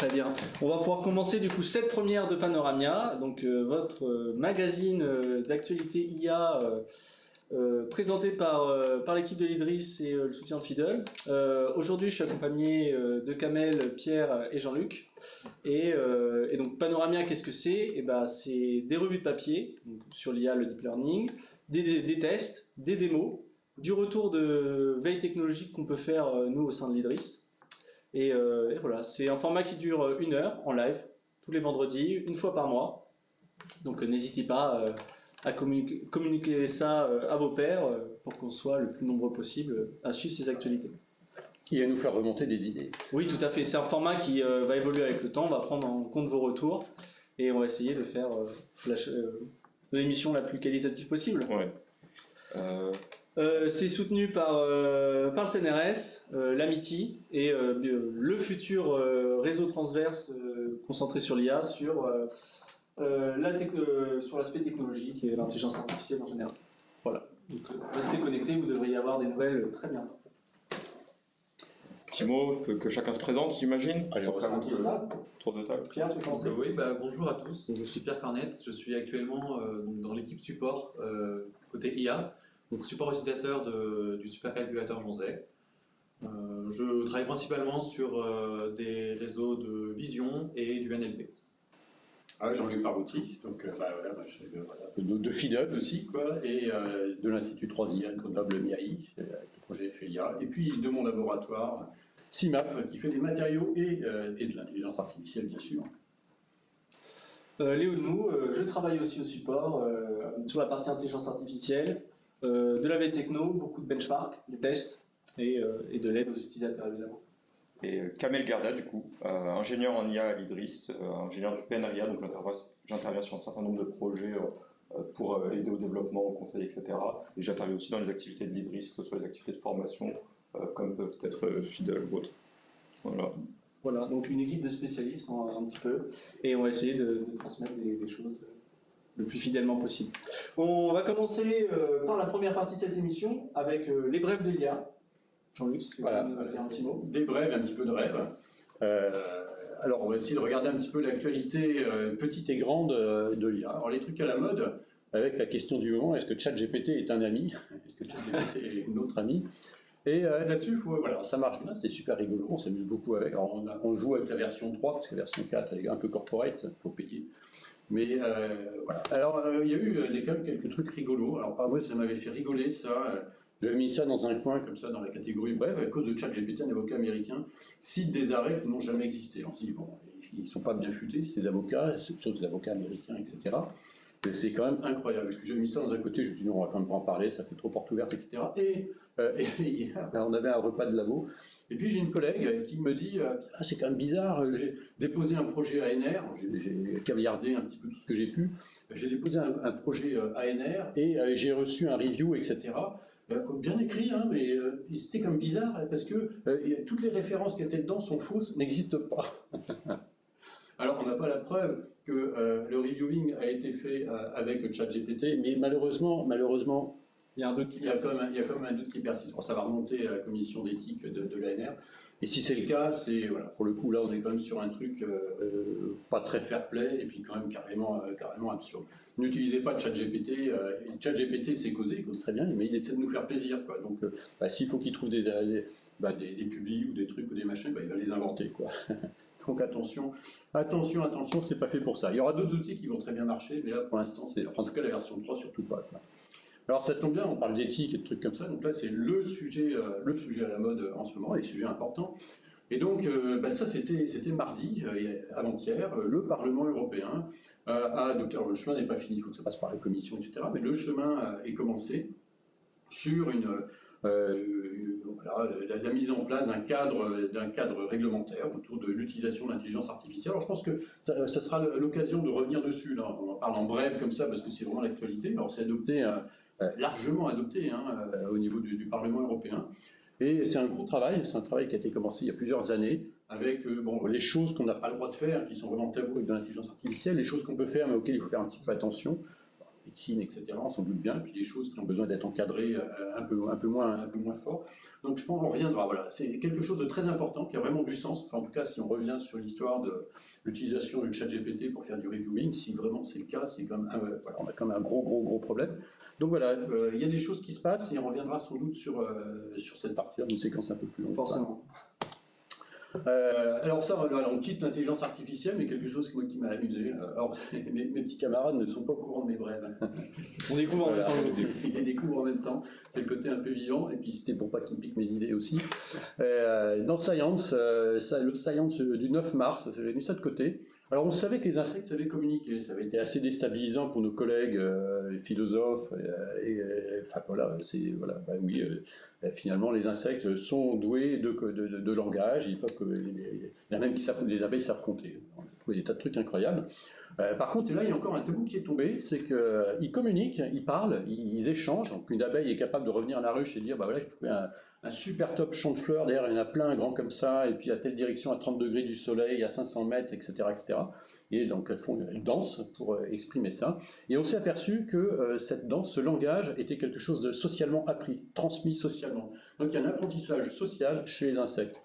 Très bien. On va pouvoir commencer du coup cette première de Panoramia, donc votre magazine d'actualité IA présenté par l'équipe de l'Idris et le soutien de Fiddle. Aujourd'hui, je suis accompagné de Kamel, Pierre et Jean-Luc. Et donc Panoramia, qu'est-ce que c'est? Eh ben, c'est des revues de papier donc, sur l'IA, le deep learning, des tests, des démos, du retour de veille technologique qu'on peut faire nous au sein de l'Idris. Et voilà, c'est un format qui dure 1 heure en live, tous les vendredis, une fois par mois. Donc n'hésitez pas à communiquer ça à vos pairs pour qu'on soit le plus nombreux possible à suivre ces actualités. Et à nous faire remonter des idées. Oui, tout à fait. C'est un format qui va évoluer avec le temps, on va prendre en compte vos retours et on va essayer de faire l'émission la plus qualitative possible. Ouais. C'est soutenu par le CNRS, l'Amity et le futur réseau transverse concentré sur l'IA, sur l'aspect technologique et l'intelligence artificielle en général. Voilà. Donc, restez connectés, vous devriez avoir des nouvelles très bientôt. Petit mot, que chacun se présente, j'imagine. Allez, on va faire un tour de table. Pierre, tu veux commencer? Oui, bonjour à tous. Je suis Pierre Carnette, je suis actuellement dans l'équipe support côté IA. Donc, support utilisateur du supercalculateur Jonzay. Je travaille principalement sur des réseaux de vision et du NLP. Jean-Luc Parouti, donc de Fiddle aussi, quoi, et de l'Institut 3IA de Grenoble-MIAI, avec le projet FEIA, et puis de mon laboratoire CIMAP, qui fait des matériaux et de l'intelligence artificielle, bien sûr. Léo Nous, je travaille aussi au support sur la partie intelligence artificielle, de la veille techno, beaucoup de benchmarks, des tests et de l'aide aux utilisateurs évidemment. Et Kamel Garda, du coup, ingénieur en IA à l'Idris, ingénieur du PNRIA, donc j'interviens sur un certain nombre de projets pour aider au développement, au conseil, etc. Et j'interviens aussi dans les activités de l'Idris, que ce soit les activités de formation, comme peuvent être Fiddle ou autres. Voilà, donc une équipe de spécialistes un petit peu, et on va essayer de transmettre des choses le plus fidèlement possible. On va commencer par la première partie de cette émission avec les brèves de l'IA. Jean-Luc, si tu veux nous dire un petit mot. Des brèves, un petit peu de rêve. Alors, on va essayer de regarder un petit peu l'actualité petite et grande de l'IA. Alors, les trucs à la mode, avec la question du moment, est-ce que ChatGPT est un ami? Est-ce que ChatGPT est notre ami? Et là-dessus, ça marche bien, c'est super rigolo, on s'amuse beaucoup avec. Alors, on joue avec la version 3, parce que la version 4, elle est un peu corporate, il faut payer. Mais voilà. Alors, il y a eu quand même quelques trucs rigolos. Alors, par moi, ça m'avait fait rigoler, ça. J'avais mis ça dans un coin, comme ça, dans la catégorie brève, à cause de ChatGPT, un avocat américain cite des arrêts qui n'ont jamais existé. On se dit, bon, ils ne sont pas bien futés, ces avocats, sauf des avocats américains, etc. Mais c'est quand même incroyable. J'ai mis ça dans un côté, je me suis dit, on va quand même pas en parler, ça fait trop porte ouverte, etc. Et hier, on avait un repas de labo. Et puis j'ai une collègue qui me dit c'est quand même bizarre, j'ai déposé un projet ANR, j'ai caviardé un petit peu tout ce que j'ai pu, j'ai déposé un projet ANR et j'ai reçu un review, etc. Bien écrit, hein, mais c'était quand même bizarre parce que toutes les références qui étaient dedans sont fausses, n'existent pas. Alors on n'a pas la preuve que le reviewing a été fait avec ChatGPT, mais malheureusement, il y a un doute qui persiste. Il y a quand même un doute qui persiste. Bon, ça va remonter à la commission d'éthique de l'ANR. Et si c'est le cas, pour le coup, là, on est quand même sur un truc pas très fair-play et puis quand même carrément absurde. N'utilisez pas ChatGPT. ChatGPT, c'est causé, il cause très bien, mais il essaie de nous faire plaisir, quoi. Donc, s'il faut qu'il trouve des publis ou des trucs ou des machins, il va les inventer, quoi. Donc attention, c'est pas fait pour ça. Il y aura d'autres outils qui vont très bien marcher, mais là, pour l'instant, en tout cas, la version 3, surtout pas, quoi. Alors ça tombe bien, on parle d'éthique et de trucs comme ça, donc là c'est le sujet à la mode en ce moment, les sujets importants. Et donc ça c'était mardi, avant-hier, le Parlement européen a adopté, alors le chemin n'est pas fini, il faut que ça passe par la Commission, etc., mais le chemin est commencé sur la mise en place d'un cadre réglementaire autour de l'utilisation de l'intelligence artificielle. Alors je pense que ça sera l'occasion de revenir dessus, là. On en parle en bref comme ça parce que c'est vraiment l'actualité. Alors c'est largement adopté au niveau du Parlement européen. Et c'est un gros travail, c'est un travail qui a été commencé il y a plusieurs années, avec les choses qu'on n'a pas le droit de faire, qui sont vraiment tabous avec de l'intelligence artificielle, les choses qu'on peut faire mais auxquelles il faut faire un petit peu attention. médecine, etc. On s'en doute bien, et puis des choses qui ont besoin d'être encadrées un peu moins fort. Donc je pense qu'on reviendra. Voilà, c'est quelque chose de très important qui a vraiment du sens. Enfin, en tout cas, si on revient sur l'histoire de l'utilisation de ChatGPT pour faire du reviewing, si vraiment c'est le cas, c'est quand même voilà, on a quand même un gros problème. Donc voilà, il y a des choses qui se passent et on reviendra sans doute sur cette partie-là, une séquence un peu plus longue. Forcément. Alors ça, voilà, on quitte l'intelligence artificielle, mais quelque chose qui m'a amusé. Alors, mes petits camarades ne sont pas au courant de mes brèves. On découvre en même temps. Ils les découvrent en même temps. C'est le côté un peu vivant, et puis c'était pour pas qu'ils me piquent mes idées aussi. Dans Science, le Science du 9 mars, j'avais mis ça de côté. Alors on savait que les insectes savaient communiquer, ça avait été assez déstabilisant pour nos collègues philosophes, enfin voilà, finalement les insectes sont doués de langage, ils peuvent, il y en a même qui savent, les abeilles savent compter, on a trouvé des tas de trucs incroyables. Par contre, là il y a encore un tabou qui est tombé, c'est qu'ils communiquent, ils parlent, ils échangent, donc une abeille est capable de revenir à la ruche et dire, bah voilà, j'ai trouvé un super top champ de fleurs, d'ailleurs il y en a plein, grand comme ça, et puis à telle direction, à 30 degrés du soleil, à 500 mètres, etc. etc. Et donc elles dansent pour exprimer ça. Et on s'est aperçu que cette danse, ce langage, était quelque chose de socialement appris, transmis socialement. Donc il y a un apprentissage social chez les insectes.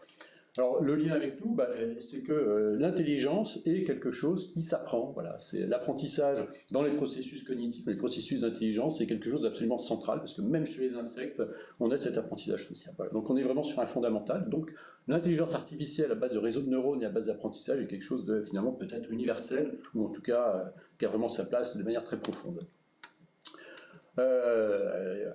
Alors le lien avec nous, c'est que l'intelligence est quelque chose qui s'apprend. Voilà, c'est l'apprentissage dans les processus cognitifs, les processus d'intelligence, c'est quelque chose d'absolument central parce que même chez les insectes, on a cet apprentissage social. Voilà. Donc on est vraiment sur un fondamental. Donc l'intelligence artificielle à base de réseaux de neurones et à base d'apprentissage est quelque chose de finalement peut-être universel ou en tout cas qui a vraiment sa place de manière très profonde.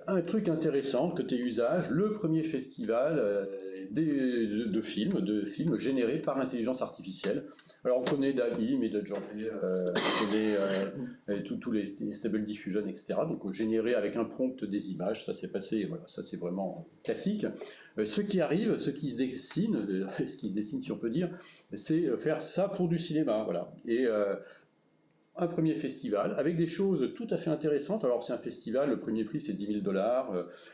Un truc intéressant côté usage, le premier festival de films générés par intelligence artificielle. Alors on connaît DALL-E, Midjourney, on connaît tous les Stable Diffusion, etc. Donc générer avec un prompt des images, ça s'est passé, voilà, ça c'est vraiment classique. Ce qui arrive, ce qui se dessine si on peut dire, c'est faire ça pour du cinéma, voilà. Et un premier festival avec des choses tout à fait intéressantes. Alors c'est un festival, le premier prix c'est $10 000.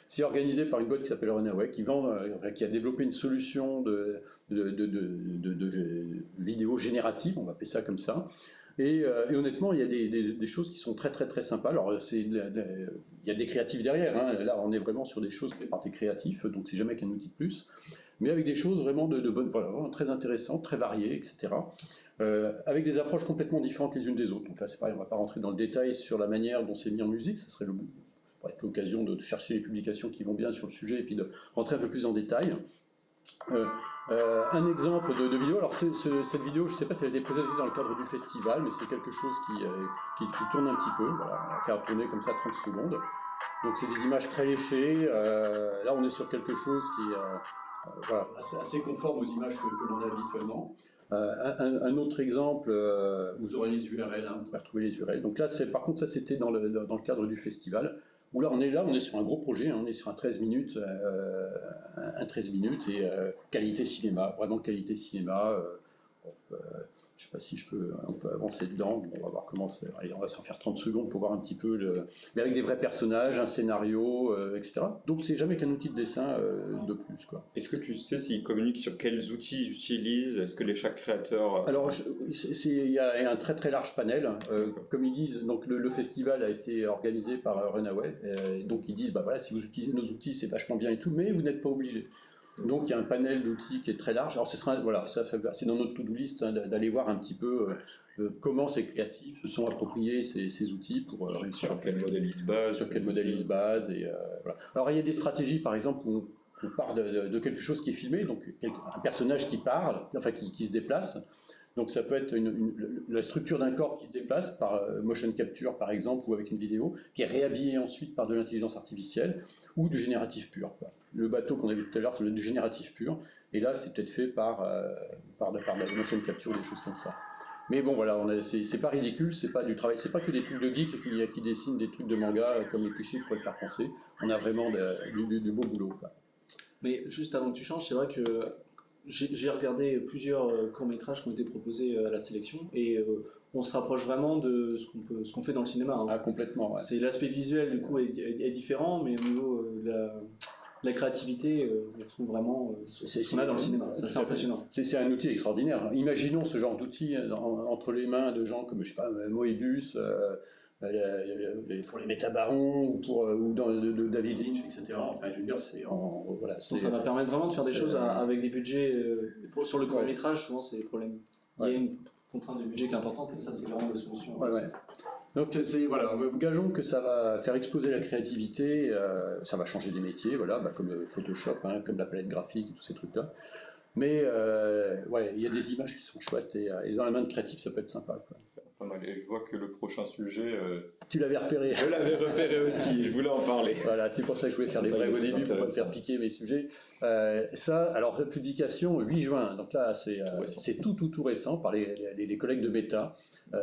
C'est organisé par une boîte qui s'appelle Runaway qui a développé une solution de vidéo générative, on va appeler ça comme ça. Et honnêtement, il y a des choses qui sont très sympas. Alors il y a des créatifs derrière. Hein. Là, on est vraiment sur des choses faites par des créatifs, donc c'est jamais qu'un outil de plus. Mais avec des choses vraiment voilà, vraiment très intéressantes, très variées, etc. Avec des approches complètement différentes les unes des autres. Donc là, c'est pareil, on ne va pas rentrer dans le détail sur la manière dont c'est mis en musique. Ça pourrait être l'occasion de chercher les publications qui vont bien sur le sujet et puis de rentrer un peu plus en détail. Un exemple de vidéo. Alors cette vidéo, je ne sais pas si elle a été présentée dans le cadre du festival, mais c'est quelque chose qui tourne un petit peu. Voilà, on va faire tourner comme ça 30 secondes. Donc c'est des images très léchées. Là, on est sur quelque chose qui voilà, assez conforme aux images que l'on a habituellement. Un autre exemple, vous aurez les URL, hein, vous pouvez retrouver les URL. Donc là, par contre, ça c'était dans le cadre du festival, où là on est sur un gros projet, hein, on est sur un 13 minutes et qualité cinéma, vraiment qualité cinéma. Je ne sais pas si on peut avancer dedans, on va voir comment c'est. Allez, on va s'en faire 30 secondes pour voir un petit peu, mais avec des vrais personnages, un scénario, etc. Donc c'est jamais qu'un outil de dessin de plus, quoi. Est-ce que tu sais s'ils communiquent sur quels outils ils utilisent? Est-ce que chaque créateur... Alors il y a un très large panel. Comme ils disent, donc le festival a été organisé par Runaway, donc ils disent, bah voilà, si vous utilisez nos outils, c'est vachement bien et tout, mais vous n'êtes pas obligé. Donc il y a un panel d'outils qui est très large. Alors voilà, c'est dans notre to-do list hein, d'aller voir un petit peu comment ces créatifs se sont appropriés ces outils pour sur quel modèle ils se basent. Sur quel modèle ils se basent. Et, voilà. Alors il y a des stratégies, par exemple, où on part de quelque chose qui est filmé, donc un personnage qui parle, enfin qui se déplace. Donc ça peut être la structure d'un corps qui se déplace par motion capture par exemple ou avec une vidéo qui est réhabillée ensuite par de l'intelligence artificielle ou du génératif pur. Quoi. Le bateau qu'on a vu tout à l'heure c'est du génératif pur et là c'est peut-être fait par de la motion capture ou des choses comme ça. Mais bon voilà, c'est pas ridicule, c'est pas du travail, c'est pas que des trucs de geeks qui dessinent des trucs de manga comme les clichés pour le faire penser. On a vraiment du beau boulot. Quoi. Mais juste avant que tu changes, c'est vrai que j'ai regardé plusieurs courts-métrages qui ont été proposés à la sélection et on se rapproche vraiment de ce qu'on fait dans le cinéma. Hein. Ah, complètement, ouais. C'est l'aspect visuel du coup est différent, mais au niveau de la créativité, on trouve vraiment ce qu'on a dans le cinéma. C'est impressionnant. C'est un outil extraordinaire. Imaginons ce genre d'outil entre les mains de gens comme, je sais pas, Moebius, pour les métabarons ou dans de David Lynch, etc. Enfin, je veux dire, c'est voilà. Donc ça va permettre vraiment de faire des choses avec des budgets. Sur le court métrage, souvent c'est des problèmes. Il y a une contrainte de budget qui est importante et ça c'est vraiment des solutions. Donc voilà, gageons que ça va faire exploser la créativité, ça va changer des métiers, voilà, comme Photoshop, hein, comme la palette graphique, tous ces trucs-là. Mais il y a des images qui sont chouettes et dans la main de créatif, ça peut être sympa, quoi. Pas mal. Et je vois que le prochain sujet... Tu l'avais repéré. Je l'avais repéré aussi, je voulais en parler. Voilà, c'est pour ça que je voulais faire des brèves au début, pour ne pas faire piquer mes sujets. Alors, publication 8 juin, donc là, c'est tout récent par les collègues de Meta.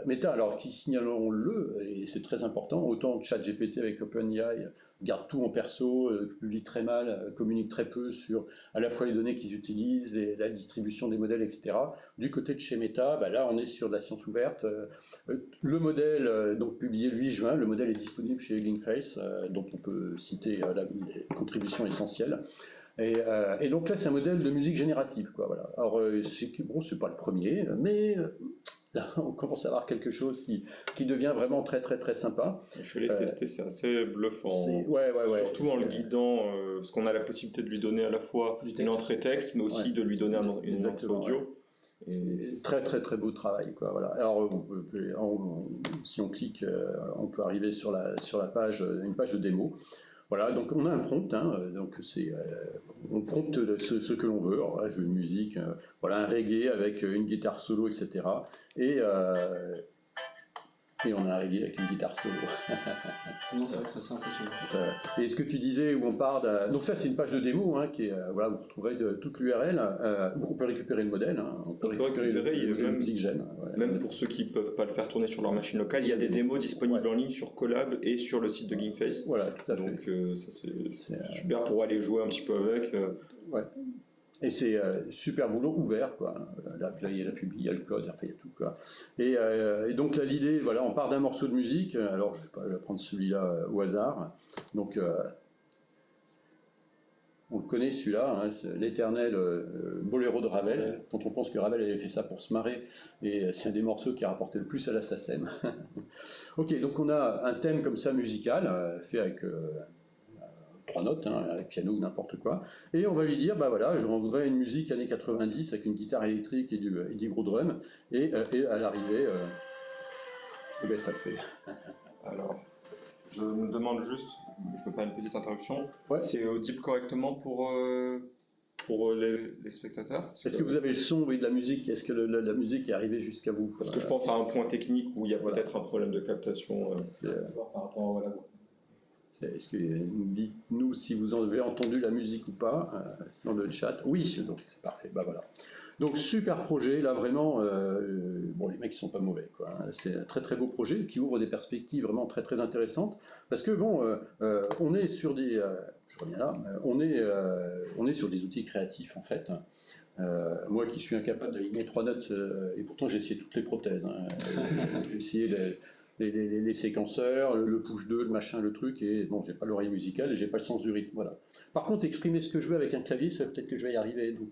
Meta, alors, qui signalons-le, et c'est très important, autant ChatGPT avec OpenAI garde tout en perso, publie très mal, communique très peu sur à la fois les données qu'ils utilisent, la distribution des modèles, etc. Du côté de chez Meta, là on est sur de la science ouverte. Le modèle, donc publié le 8 juin, le modèle est disponible chez Hugging Face, dont on peut citer la contribution essentielle. Et donc là c'est un modèle de musique générative, quoi, voilà. Alors c'est pas le premier, mais là, on commence à avoir quelque chose qui devient vraiment très très très sympa. Je vais les tester, c'est assez bluffant. Surtout en le guidant, parce qu'on a la possibilité de lui donner à la fois une entrée texte, mais aussi de lui donner une entrée audio. Très très très beau travail, quoi, voilà. Alors si on clique, on peut arriver sur la page, une page de démo. Voilà, donc on a un prompt, donc on prompte ce que l'on veut. Alors là, je veux une musique, voilà, un reggae avec une guitare solo, etc. Et on a un reggae avec une guitare solo. Non, c'est vrai que c'est assez impressionnant. Et ce que tu disais, où on part donc ça, c'est une page de démo, qui est, voilà, vous retrouverez toute l'URL, où on peut récupérer le modèle, on peut récupérer le musique gène. Même pour ceux qui ne peuvent pas le faire tourner sur leur machine locale, il y a des démos disponibles en ligne sur Collab et sur le site de GameFace. Voilà, tout à fait. Donc ça c'est super pour aller jouer un petit peu avec. Et c'est super boulot ouvert, quoi. Là, il y a la pub, il y a le code, enfin, il y a tout, quoi. Et donc là, l'idée, voilà, on part d'un morceau de musique. Alors, je vais prendre celui-là au hasard. Donc, on le connaît, celui-là, l'éternel boléro de Ravel, quand on pense que Ravel avait fait ça pour se marrer. Et c'est un des morceaux qui a rapporté le plus à la SACEM. Ok, donc on a un thème comme ça musical, fait avec... 3 notes, avec piano ou n'importe quoi, et on va lui dire, voilà, je voudrais une musique années 90 avec une guitare électrique et du gros drum, et à l'arrivée, ça le fait. Alors, je me demande juste, je me permets une petite interruption, ouais. C'est audible correctement pour les spectateurs? Est-ce que vous avez le son et de la musique? Est-ce que la musique est arrivée jusqu'à vous? Parce que je pense à un point technique où il y a peut-être un problème de captation par rapport à la voix. Est-ce que dites-nous si vous avez entendu la musique ou pas dans le chat? Oui, donc c'est parfait. Voilà. Donc super projet, là vraiment. Les mecs ils sont pas mauvais, quoi. C'est un très très beau projet qui ouvre des perspectives vraiment très très intéressantes. Parce que on est sur des. Je reviens là. On est sur des outils créatifs en fait. Moi qui suis incapable d'aligner 3 notes, et pourtant j'ai essayé toutes les prothèses. J'ai essayé les séquenceurs, le push 2, le machin, le truc, et bon, j'ai pas l'oreille musicale et j'ai pas le sens du rythme, voilà. Par contre, exprimer ce que je veux avec un clavier, ça peut-être que je vais y arriver, donc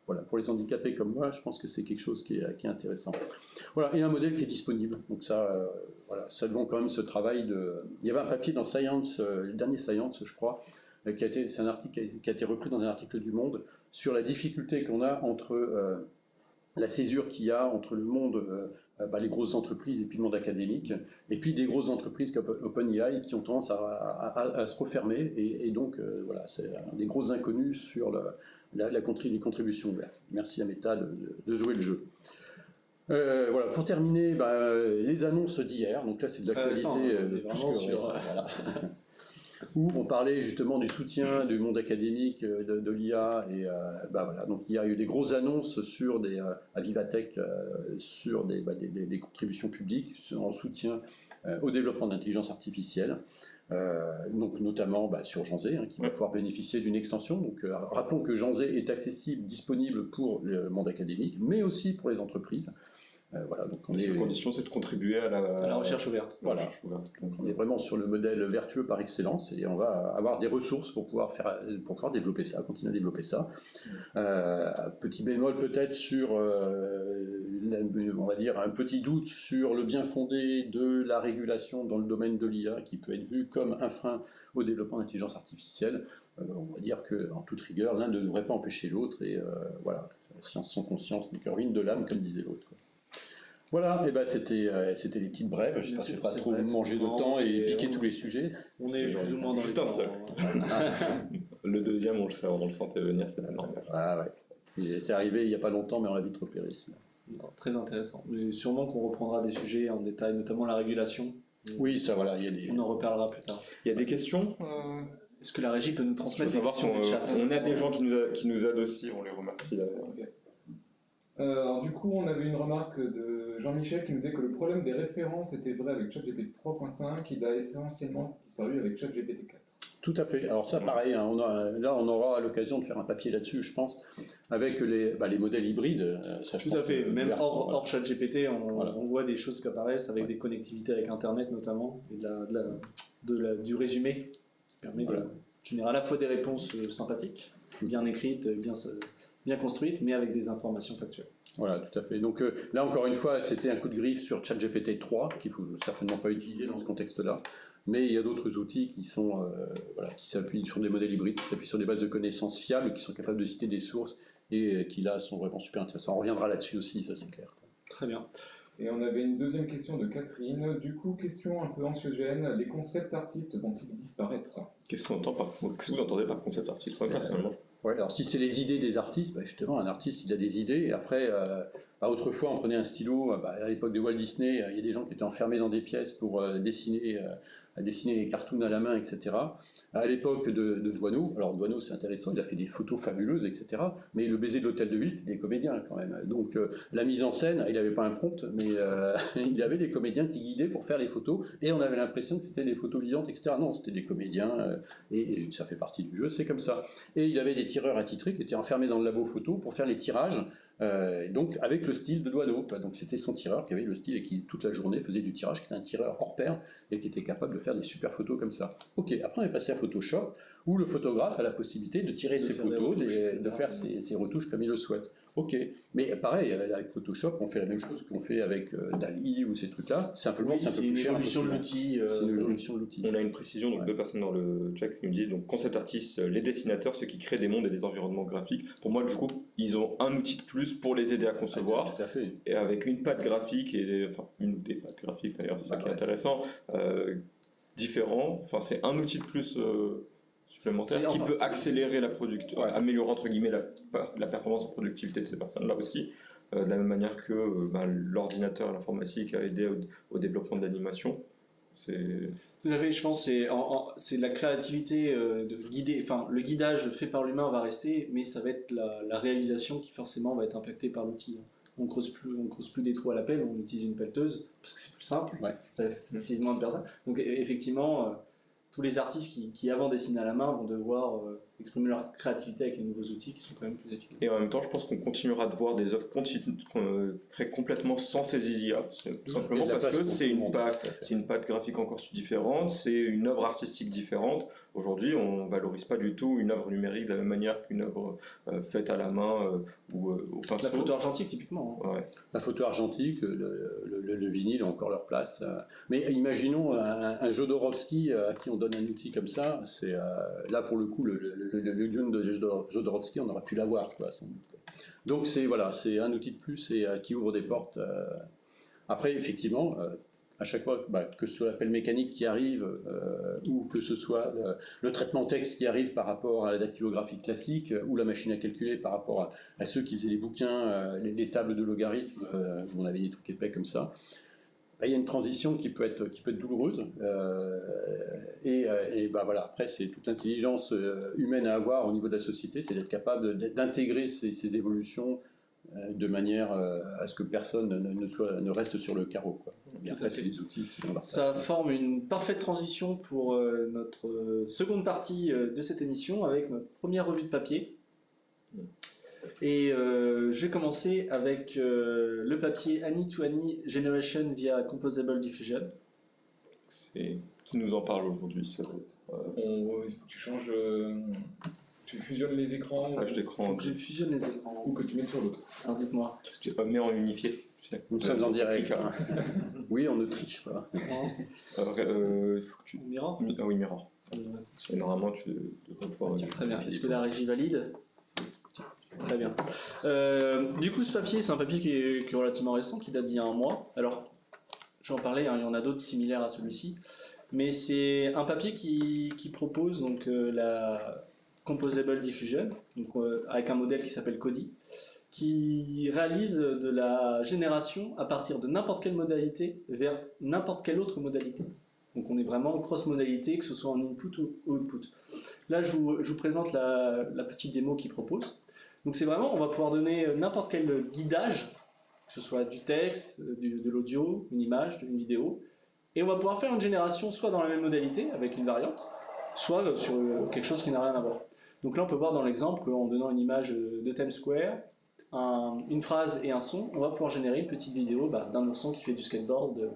voilà, pour les handicapés comme moi, je pense que c'est quelque chose qui est intéressant. Voilà, et un modèle qui est disponible, donc ça, voilà, ça demande quand même ce travail de... Il y avait un papier dans Science, le dernier Science, je crois, c'est un article qui a été repris dans un article du Monde, sur la difficulté qu'on a entre... la césure qu'il y a entre le monde, les grosses entreprises et puis le monde académique, et puis des grosses entreprises comme OpenAI qui ont tendance à se refermer, et donc voilà, c'est un des grosses inconnus sur les contributions ouvertes. Merci à Meta de jouer le jeu. Voilà, pour terminer, les annonces d'hier, donc là c'est de l'actualité plus que voilà. Où on parlait justement du soutien du monde académique, de l'IA, et voilà. Donc il y a eu des grosses annonces sur à Vivatech sur des contributions publiques en soutien au développement d'intelligence artificielle, donc notamment sur Janzé, qui va pouvoir bénéficier d'une extension. Donc rappelons que Janzé est accessible, disponible pour le monde académique, mais aussi pour les entreprises. Voilà, donc la seule condition, c'est de contribuer à la recherche ouverte. Voilà. Donc on est vraiment sur le modèle vertueux par excellence, et on va avoir des ressources pour pouvoir développer ça, continuer à développer ça. Petit bémol peut-être sur on va dire, un petit doute sur le bien fondé de la régulation dans le domaine de l'IA, qui peut être vu comme un frein au développement d'intelligence artificielle, on va dire qu'en toute rigueur, l'un ne devrait pas empêcher l'autre, et voilà, science sans conscience n'est que ruine de l'âme, comme disait l'autre. Voilà, et ben c'était les petites brèves, je ne sais pas trop manger de temps et piquer tous les sujets. On est plus ou moins dans Juste les un temps. seul. Le deuxième, on le sentait venir, c'était normal. Ah ouais. C'est arrivé il n'y a pas longtemps, mais on l'a vite repéré. Non, très intéressant. Mais sûrement qu'on reprendra des sujets en détail, notamment la régulation. Oui, ça voilà, il y a des... On en reparlera plus tard. Il y a des questions Est-ce que la régie peut nous Je veux transmettre des savoir si questions du chat? on a des gens qui nous aident aussi, on les remercie d'ailleurs. Ok. Alors du coup, on avait une remarque de Jean-Michel qui nous disait que le problème des références était vrai avec ChatGPT 3.5, il a essentiellement disparu avec ChatGPT 4. Tout à fait. Alors ça, pareil, hein, là, on aura l'occasion de faire un papier là-dessus, je pense, avec les modèles hybrides. Ça, je Tout pense à fait. que- Même voilà. hors ChatGPT, Voilà. on voit des choses qui apparaissent avec des connectivités avec Internet notamment, et du résumé, qui permet Voilà. de générer à la fois des réponses sympathiques, bien écrites, bien construites, mais avec des informations factuelles. Voilà, tout à fait. Donc là, encore une fois, c'était un coup de griffe sur ChatGPT 3, qu'il ne faut certainement pas utiliser dans ce contexte-là. Mais il y a d'autres outils qui sont, qui s'appuient sur des modèles hybrides, qui s'appuient sur des bases de connaissances fiables, qui sont capables de citer des sources et qui là sont vraiment super intéressants. On reviendra là-dessus aussi, ça c'est clair. Très bien. Et on avait une deuxième question de Catherine. Du coup, question un peu anxiogène, les concept artistes vont-ils disparaître? Qu'est-ce que vous entendez par concept artiste? Moi, personnellement, Ouais, alors si c'est les idées des artistes, justement, un artiste, il a des idées, et après, autrefois, on prenait un stylo, à l'époque de Walt Disney, il y a des gens qui étaient enfermés dans des pièces pour dessiner les cartoons à la main, etc. À l'époque de Doisneau, alors Doisneau, c'est intéressant, il a fait des photos fabuleuses, etc. Mais le baiser de l'hôtel de ville, c'est des comédiens, quand même. Donc, la mise en scène, il n'avait pas un prompt, mais il avait des comédiens qui guidaient pour faire les photos, et on avait l'impression que c'était des photos vivantes, etc. Non, c'était des comédiens, et ça fait partie du jeu, c'est comme ça. Et il avait des tireurs attitrés qui étaient enfermés dans le labo photo pour faire les tirages, donc avec le style de Doisneau. Donc c'était son tireur qui avait le style et qui toute la journée faisait du tirage, qui était un tireur hors pair et qui était capable de faire des super photos comme ça. Ok, après on est passé à Photoshop où le photographe a la possibilité de tirer ses faire des photos, retouches, etc. de faire ses retouches comme il le souhaite. Ok, mais pareil, avec Photoshop, on fait la même chose qu'on fait avec Dali ou ces trucs-là. Simplement, Oui, c'est un peu c'est plus une cher. évolution de l'outil. C'est une évolution de l'outil. on a une précision, donc Ouais. 2 personnes dans le chat qui nous disent donc concept artistes, les dessinateurs, ceux qui créent des mondes et des environnements graphiques. Pour moi, du coup, ils ont un outil de plus pour les aider à concevoir. Tout à fait. Et avec une patte graphique, enfin une ou des pattes graphiques d'ailleurs, c'est ça qui est Ouais. intéressant, différent, enfin c'est un outil de plus supplémentaire C'est- qui enfin, peut accélérer la production, Ouais. améliorer entre guillemets la performance et productivité de ces personnes-là aussi, de la même manière que l'ordinateur et l'informatique a aidé au développement de l'animation. C'est Tout à fait, je pense que c'est la créativité de guider, enfin le guidage fait par l'humain va rester, mais ça va être la réalisation qui forcément va être impactée par l'outil. On creuse plus des trous à la pelle, on utilise une pelleteuse parce que c'est plus simple, Ouais. ça nécessite moins de personnes. Donc effectivement, tous les artistes qui avant dessinaient à la main vont devoir exprimer leur créativité avec les nouveaux outils qui sont quand même plus efficaces. Et en même temps, je pense qu'on continuera de voir des œuvres créées complètement sans ces IA, tout Il y simplement a de la parce place que pour c'est tout le une monde. patte graphique encore différente, c'est une œuvre artistique différente. Aujourd'hui, on valorise pas du tout une œuvre numérique de la même manière qu'une œuvre faite à la main ou au pinceau. La photo argentique typiquement. Hein. Ouais. La photo argentique, le vinyle ont encore leur place. Mais imaginons un Jodorowsky à qui on donne un outil comme ça. C'est là pour le coup le Dune de Jodorowsky, on aurait pu l'avoir, quoi, sans doute. Donc c'est un outil de plus et qui ouvre des portes. Après, effectivement, à chaque fois que ce soit l'appel mécanique qui arrive ou que ce soit le traitement texte qui arrive par rapport à la dactylographie classique ou la machine à calculer par rapport à ceux qui faisaient les bouquins, les tables de logarithmes, où on avait des trucs épais comme ça, il y a une transition qui peut être douloureuse. Après, c'est toute l'intelligence humaine à avoir au niveau de la société, c'est d'être capable d'intégrer ces évolutions de manière à ce que personne ne reste sur le carreau, quoi. Et après, c'est des outils qui ont leur place. Ça forme une parfaite transition pour notre seconde partie de cette émission avec notre première revue de papier. Et je vais commencer avec le papier Annie to Annie Generation via Composable Diffusion. Qui nous en parle aujourd'hui, ça va être Il faut que tu changes, tu fusionnes les écrans partage d'écran. Faut que je fusionne les écrans. ou que tu mettes sur l'autre. Alors dites-moi. Mais en unifié. Nous sommes en direct. Hein. Oui, on ne triche pas. Il faut que tu... Mirror. Ah oui, Mirror. Et normalement, tu devrais pouvoir... Très bien. Est-ce que la régie valide? Très bien. Du coup, ce papier, c'est un papier qui est relativement récent, qui date d'il y a un mois. Alors, j'en parlais, hein, il y en a d'autres similaires à celui-ci. Mais c'est un papier qui propose donc, la Composable Diffusion, donc, avec un modèle qui s'appelle Cody, qui réalise de la génération à partir de n'importe quelle modalité vers n'importe quelle autre modalité. Donc on est vraiment en cross-modalité, que ce soit en input ou output. Là, je vous présente la petite démo qu'il propose. Donc c'est vraiment, on va pouvoir donner n'importe quel guidage, que ce soit du texte, de l'audio, une image, une vidéo, et on va pouvoir faire une génération soit dans la même modalité, avec une variante, soit sur quelque chose qui n'a rien à voir. Donc là, on peut voir dans l'exemple, en donnant une image de Times Square, une phrase et un son, on va pouvoir générer une petite vidéo d'un ourson qui fait du skateboard.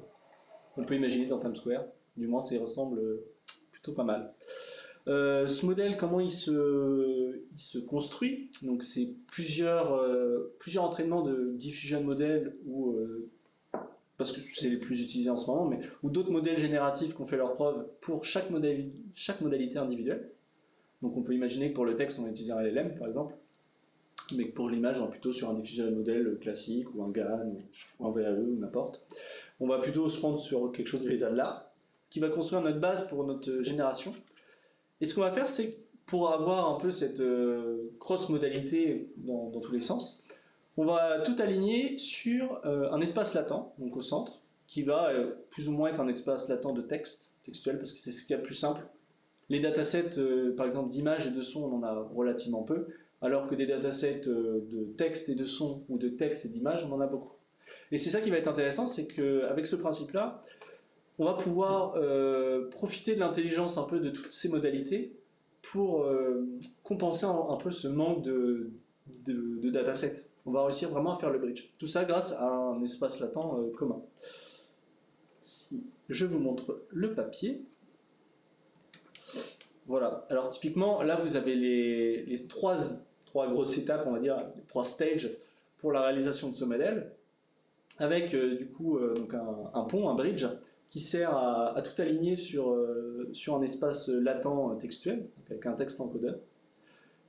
On peut imaginer dans Times Square, du moins ça y ressemble plutôt pas mal. Ce modèle, comment il se construit? Donc c'est plusieurs entraînements de diffusion modèle ou parce que c'est les plus utilisés en ce moment, mais ou d'autres modèles génératifs qui ont fait leur preuve pour chaque modalité individuelle. Donc on peut imaginer que pour le texte on va utiliser un LLM par exemple, mais que pour l'image on va plutôt sur un diffusion modèle classique ou un GAN ou un VAE ou n'importe. On va plutôt se prendre sur quelque chose de là qui va construire notre base pour notre génération. Et ce qu'on va faire, c'est pour avoir un peu cette cross-modalité dans tous les sens, on va tout aligner sur un espace latent, donc au centre, qui va plus ou moins être un espace latent de textuel, parce que c'est ce qu'il y a de plus simple. Les datasets, par exemple, d'images et de sons, on en a relativement peu, alors que des datasets de texte et de son, ou de texte et d'images, on en a beaucoup. Et c'est ça qui va être intéressant, c'est qu'avec ce principe-là, on va pouvoir profiter de l'intelligence un peu de toutes ces modalités pour compenser un peu ce manque de datasets. On va réussir vraiment à faire le bridge. Tout ça grâce à un espace latent commun. Si je vous montre le papier. Voilà. Alors typiquement, là vous avez les trois grosses étapes, on va dire, les 3 stages pour la réalisation de ce modèle, avec du coup donc un pont, un bridge, qui sert à tout aligner sur un espace latent textuel, donc avec un texte encodeur,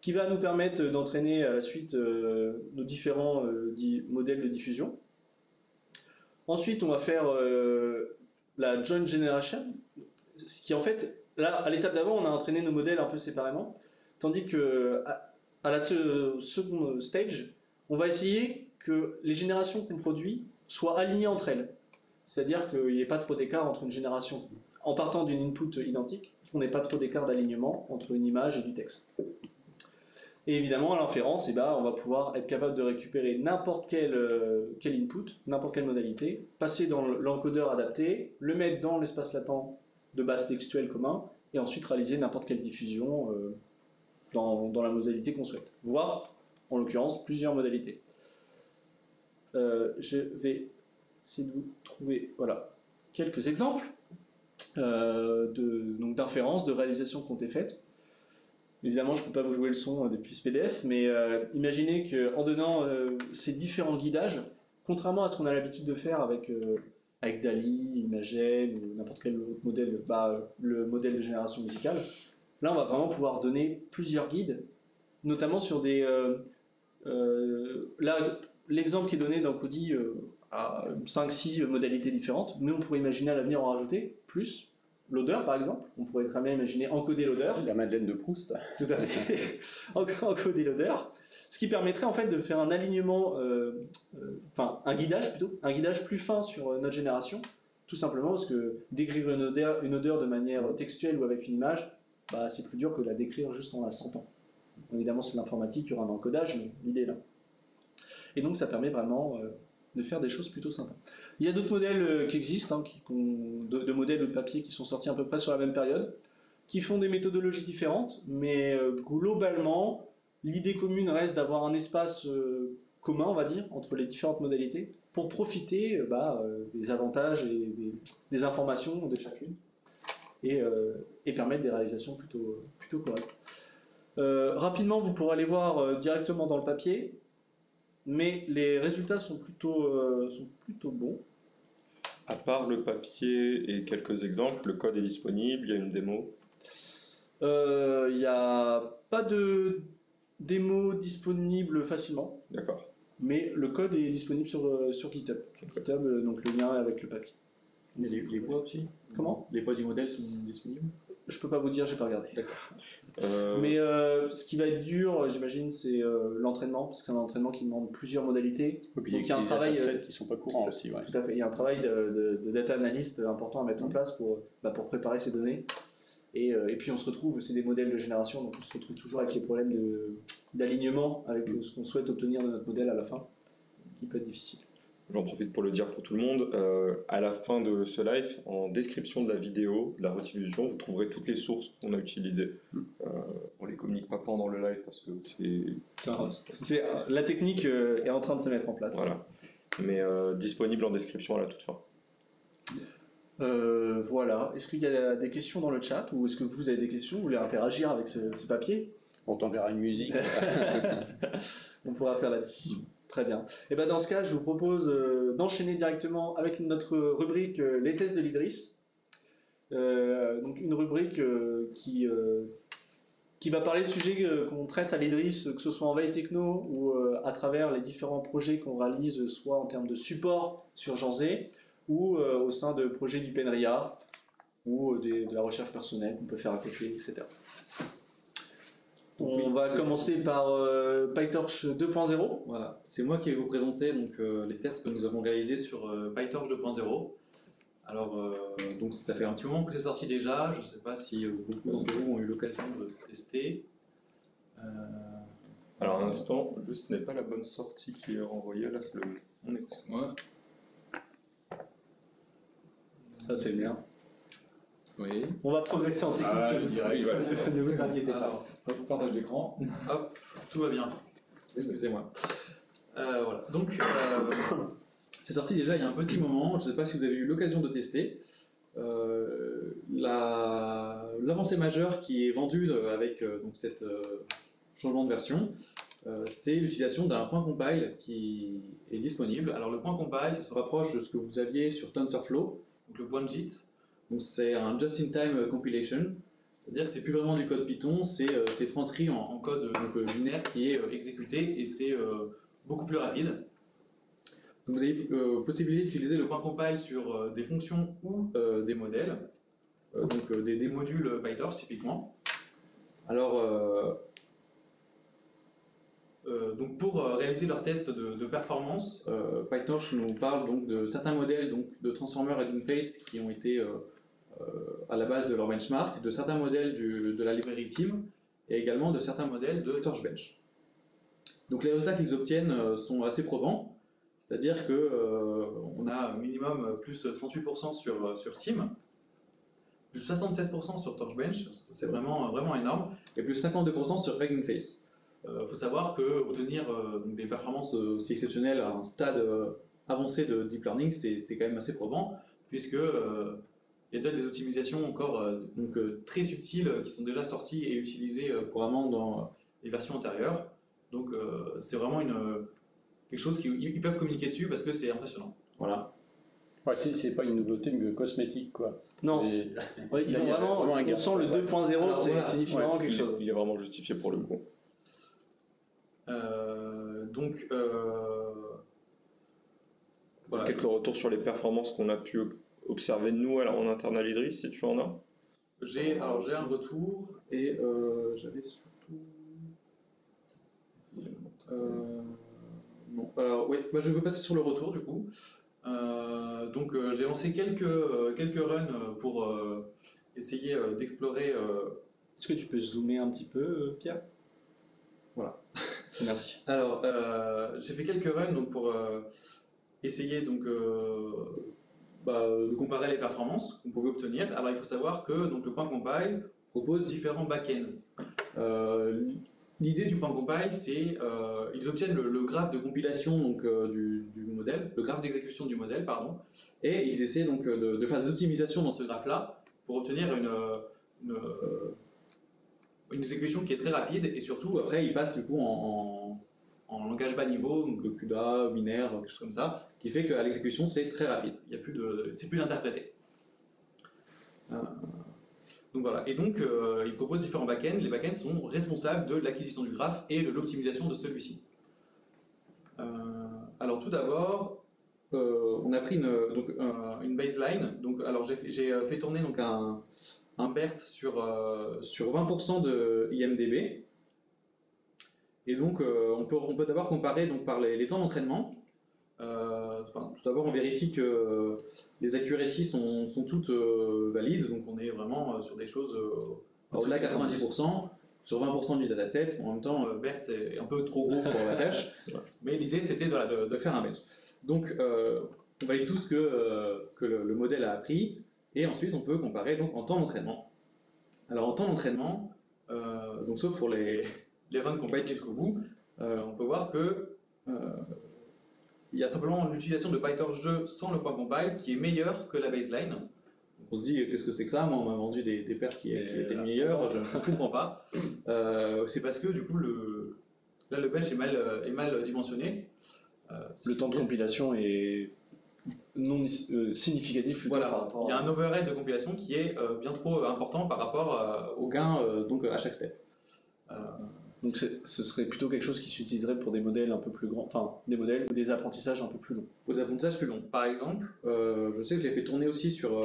qui va nous permettre d'entraîner à la suite nos différents modèles de diffusion. Ensuite, on va faire la joint generation, qui en fait, là, à l'étape d'avant, on a entraîné nos modèles un peu séparément, tandis que à la second stage, on va essayer que les générations qu'on produit soient alignées entre elles. C'est-à-dire qu'il n'y ait pas trop d'écart entre une génération, en partant d'une input identique, qu'on n'ait pas trop d'écart d'alignement entre une image et du texte. Et évidemment, à l'inférence, on va pouvoir être capable de récupérer n'importe quel input, n'importe quelle modalité, passer dans l'encodeur adapté, le mettre dans l'espace latent de base textuelle commun, et ensuite réaliser n'importe quelle diffusion dans la modalité qu'on souhaite. Voire, en l'occurrence, plusieurs modalités. Je vais essayer de vous trouver quelques exemples d'inférences, de réalisations qui ont été faites. Évidemment, je ne peux pas vous jouer le son depuis ce PDF, mais imaginez qu'en donnant ces différents guidages, contrairement à ce qu'on a l'habitude de faire avec DALL-E, Imagen ou n'importe quel autre modèle, le modèle de génération musicale, là on va vraiment pouvoir donner plusieurs guides, notamment sur des... là, l'exemple qui est donné dans Cody a 5-6 modalités différentes, mais on pourrait imaginer à l'avenir en rajouter plus. L'odeur, par exemple, on pourrait très bien imaginer encoder l'odeur. La Madeleine de Proust. Tout à fait. Encoder l'odeur. Ce qui permettrait en fait de faire un alignement, un guidage plus fin sur notre génération, tout simplement parce que décrire une odeur de manière textuelle ou avec une image, c'est plus dur que la décrire juste en la sentant. Évidemment, c'est l'informatique, il y aura un encodage, mais l'idée est là. Et donc, ça permet vraiment de faire des choses plutôt sympas. Il y a d'autres modèles qui existent, de modèles de papier qui sont sortis à peu près sur la même période, qui font des méthodologies différentes, mais globalement, l'idée commune reste d'avoir un espace commun, on va dire, entre les différentes modalités, pour profiter des avantages et des informations de chacune, et permettre des réalisations plutôt correctes. Rapidement, vous pourrez aller voir directement dans le papier. mais les résultats sont plutôt bons. À part le papier et quelques exemples, le code est disponible, il y a une démo. Il n'y a pas de démo disponible facilement, D'accord. mais le code est disponible sur GitHub. Sur GitHub, donc le lien avec le papier. Et les poids aussi? Comment? Les poids du modèle sont disponibles? Je peux pas vous dire, j'ai pas regardé. Euh, Mais ce qui va être dur, j'imagine, c'est l'entraînement, parce que c'est un entraînement qui demande plusieurs modalités. Et puis, Donc il y a un travail, datasets qui sont pas courants aussi. Ouais. tout à fait, il y a un travail de data analyst important à mettre en place pour préparer ces données. Et puis on se retrouve, c'est des modèles de génération, donc on se retrouve toujours avec les problèmes d'alignement avec ce qu'on souhaite obtenir de notre modèle à la fin, qui peut être difficile. J'en profite pour le dire pour tout le monde. À la fin de ce live, en description de la vidéo, de la rediffusion, vous trouverez toutes les sources qu'on a utilisées. On les communique pas pendant le live parce que La technique est en train de se mettre en place. voilà. Mais disponible en description à la toute fin. Voilà. Est-ce qu'il y a des questions dans le chat ou est-ce que vous avez des questions? Vous voulez interagir avec ce papier? On t'enverra une musique. On pourra faire la diffusion. Très bien. Et ben dans ce cas, je vous propose d'enchaîner directement avec notre rubrique les tests de l'Idris. Donc une rubrique qui va parler de sujets qu'on traite à l'Idris, que ce soit en veille techno ou à travers les différents projets qu'on réalise, soit en termes de support sur Jean Z ou au sein de projets du PNRIA ou de la recherche personnelle qu'on peut faire à côté, etc. On va commencer par PyTorch 2.0. Voilà, c'est moi qui vais vous présenter donc, les tests que nous avons réalisés sur PyTorch 2.0. Alors, donc ça fait un petit moment que c'est sorti déjà, je ne sais pas si beaucoup d'entre vous ont eu l'occasion de tester. Alors un instant, juste ce n'est pas la bonne sortie qui est renvoyée, là c'est mon écran. Ouais. Ça c'est bien. Oui. On va progresser en technique. Ne vous inquiétez pas. Alors, Hop, partage d'écran. hop, tout va bien. Excusez-moi. Voilà. Donc, c'est sorti déjà il y a un petit moment. Je ne sais pas si vous avez eu l'occasion de tester. L'avancée majeure qui est vendue avec donc cette changement de version, c'est l'utilisation d'un point compile qui est disponible. Alors le point compile, ça se rapproche de ce que vous aviez sur TensorFlow, donc le point JIT. Donc c'est un just-in-time compilation. C'est-à-dire que c'est plus vraiment du code Python, c'est transcrit en code binaire qui est exécuté et c'est beaucoup plus rapide. Donc vous avez possibilité d'utiliser le point compile sur des fonctions ou des modèles, donc des modules PyTorch typiquement. Alors, donc pour réaliser leur test de performance, PyTorch nous parle donc de certains modèles donc, de transformers Hugging Face qui ont été à la base de leur benchmark, de certains modèles de la librairie Team et également de certains modèles de Torchbench. Donc les résultats qu'ils obtiennent sont assez probants, c'est-à-dire qu'on a minimum plus 38% sur Team, plus 76% sur Torchbench, c'est vraiment énorme, et plus 52% sur Hugging Face. Faut savoir qu'obtenir des performances aussi exceptionnelles à un stade avancé de deep learning, c'est quand même assez probant, puisque il y a déjà des optimisations encore très subtiles qui sont déjà sorties et utilisées couramment dans les versions antérieures. Donc c'est vraiment quelque chose qu'ils peuvent communiquer dessus parce que c'est impressionnant. Voilà. Ouais, c'est pas une nouveauté cosmétique, quoi. Non, Et- ouais, ils ont vraiment, un on gap. sent le 2.0, Alors, c'est voilà. signifie vraiment quelque chose. Il est vraiment justifié pour le coup. Donc, voilà. Quelques retours sur les performances qu'on a pu observer nous en interne à l'Idris, si tu en as. J'ai un retour et j'avais surtout. Non. Alors, oui, je vais passer sur le retour du coup. Donc, j'ai lancé quelques runs pour essayer d'explorer. Est-ce que tu peux zoomer un petit peu, Pierre? Voilà. Merci. Alors, j'ai fait quelques runs donc, pour essayer donc, de comparer les performances qu'on pouvait obtenir. Alors, il faut savoir que donc, le point compile propose différents back-ends. L'idée du point compile, c'est ils obtiennent le graphe de compilation donc, du modèle, le graphe d'exécution du modèle, pardon, et ils essaient donc de faire des optimisations dans ce graphe-là pour obtenir une exécution qui est très rapide et surtout après ils passent du coup en langage bas niveau, donc CUDA, binaire, quelque chose comme ça, qui fait qu'à l'exécution c'est très rapide, c'est plus d'interpréter. Donc voilà, et donc il propose différents backends. Les backends sont responsables de l'acquisition du graphe et de l'optimisation de celui-ci. Alors tout d'abord, on a pris une baseline. Donc, alors j'ai fait tourner donc un BERT sur 20% de IMDb. Et donc on peut d'abord comparer donc, par les temps d'entraînement. Tout d'abord, on vérifie que les accuracies sont toutes valides, donc on est vraiment sur des choses au-delà de 90%, sur 20% du dataset. En même temps, BERT est un peu trop gros pour la tâche, mais l'idée c'était de faire un bench. Donc, on valide tout ce que le modèle a appris, et ensuite on peut comparer donc, en temps d'entraînement. Alors, en temps d'entraînement, donc sauf pour les runs qui n'ont pas été jusqu'au bout, on peut voir que il y a simplement l'utilisation de PyTorch 2 sans le point compile qui est meilleure que la baseline. Donc on se dit, qu'est-ce que c'est que ça? Moi, on m'a vendu des paires qui étaient meilleures, je ne comprends pas. C'est parce que du coup, le bench est mal dimensionné. Le temps de compilation est non significatif plutôt voilà, par rapport il y a un overhead de compilation qui est bien trop important par rapport au gain donc, à chaque step. Donc ce serait plutôt quelque chose qui s'utiliserait pour des modèles un peu plus grands, enfin des modèles ou des apprentissages un peu plus longs. Aux apprentissages plus longs. Par exemple, je sais que je l'ai fait tourner aussi sur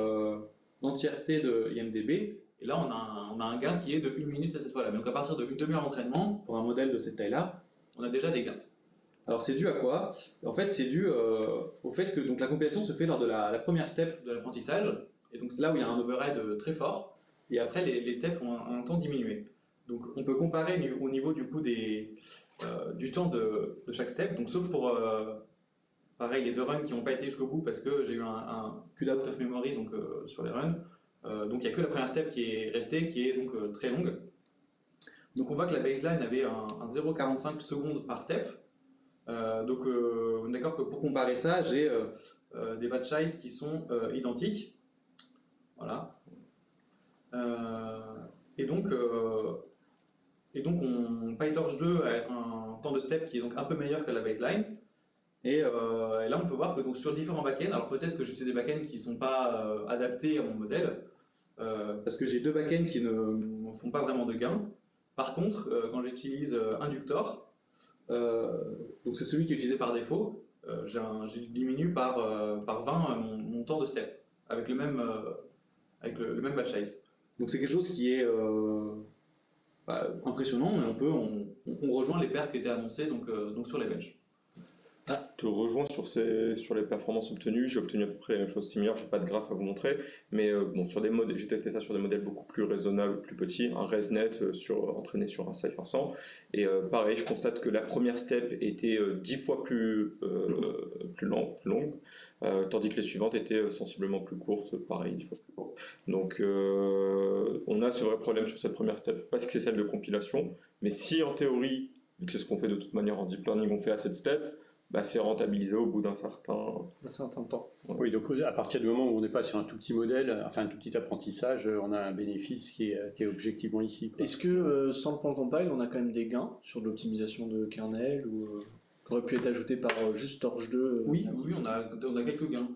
l'entièreté de IMDb, et là on a un gain qui est de 1 minute à cette fois-là. Mais donc à partir de 1 demi-heure d'entraînement, pour un modèle de cette taille-là, on a déjà des gains. Alors c'est dû à quoi? En fait c'est dû au fait que donc, la compilation se fait lors de la première step de l'apprentissage, et donc c'est là où il y a un overhead très fort, et après les steps ont un temps diminué. Donc on peut comparer au niveau du coup du temps de chaque step, donc sauf pour pareil les deux runs qui n'ont pas été jusqu'au bout parce que j'ai eu un CUDA out of memory donc, sur les runs. Donc il n'y a que la première step qui est restée, qui est donc très longue. Donc on voit que la baseline avait un 0,45 secondes par step. Donc on est d'accord que pour comparer ça, j'ai des batch size qui sont identiques. Voilà. Et donc PyTorch 2 a un temps de step qui est donc un peu meilleur que la baseline. Et là, on peut voir que donc, sur différents backends, alors peut-être que j'utilise des backends qui ne sont pas adaptés à mon modèle, parce que j'ai deux backends qui ne font pas vraiment de gain. Par contre, quand j'utilise Inductor, donc c'est celui qui est utilisé par défaut, je diminue par 20 mon temps de step, avec le même batch size. Donc c'est quelque chose qui est impressionnant, mais on rejoint les paires qui étaient annoncées donc sur les benches. Je te rejoins sur les performances obtenues. J'ai obtenu à peu près la même chose similaire. J'ai pas de graphe à vous montrer, mais bon, sur des modèles, j'ai testé ça sur des modèles beaucoup plus raisonnables, plus petits, un ResNet entraîné sur un Cypher 100. Et pareil, je constate que la première step était 10 fois plus longue, tandis que les suivantes étaient sensiblement plus courtes, pareil, 10 fois plus courtes. Donc on a ce vrai problème sur cette première step, parce que c'est celle de compilation. Mais si en théorie, vu que c'est ce qu'on fait de toute manière en deep learning, on fait à cette step, c'est rentabilisé au bout d'un certain temps. Oui, donc à partir du moment où on n'est pas sur un tout petit modèle, enfin un tout petit apprentissage, on a un bénéfice qui est objectivement ici. Est-ce que sans le point compile, on a quand même des gains sur l'optimisation de kernel ou qui aurait pu être ajouté par juste Torch 2 Oui, on a quelques gains.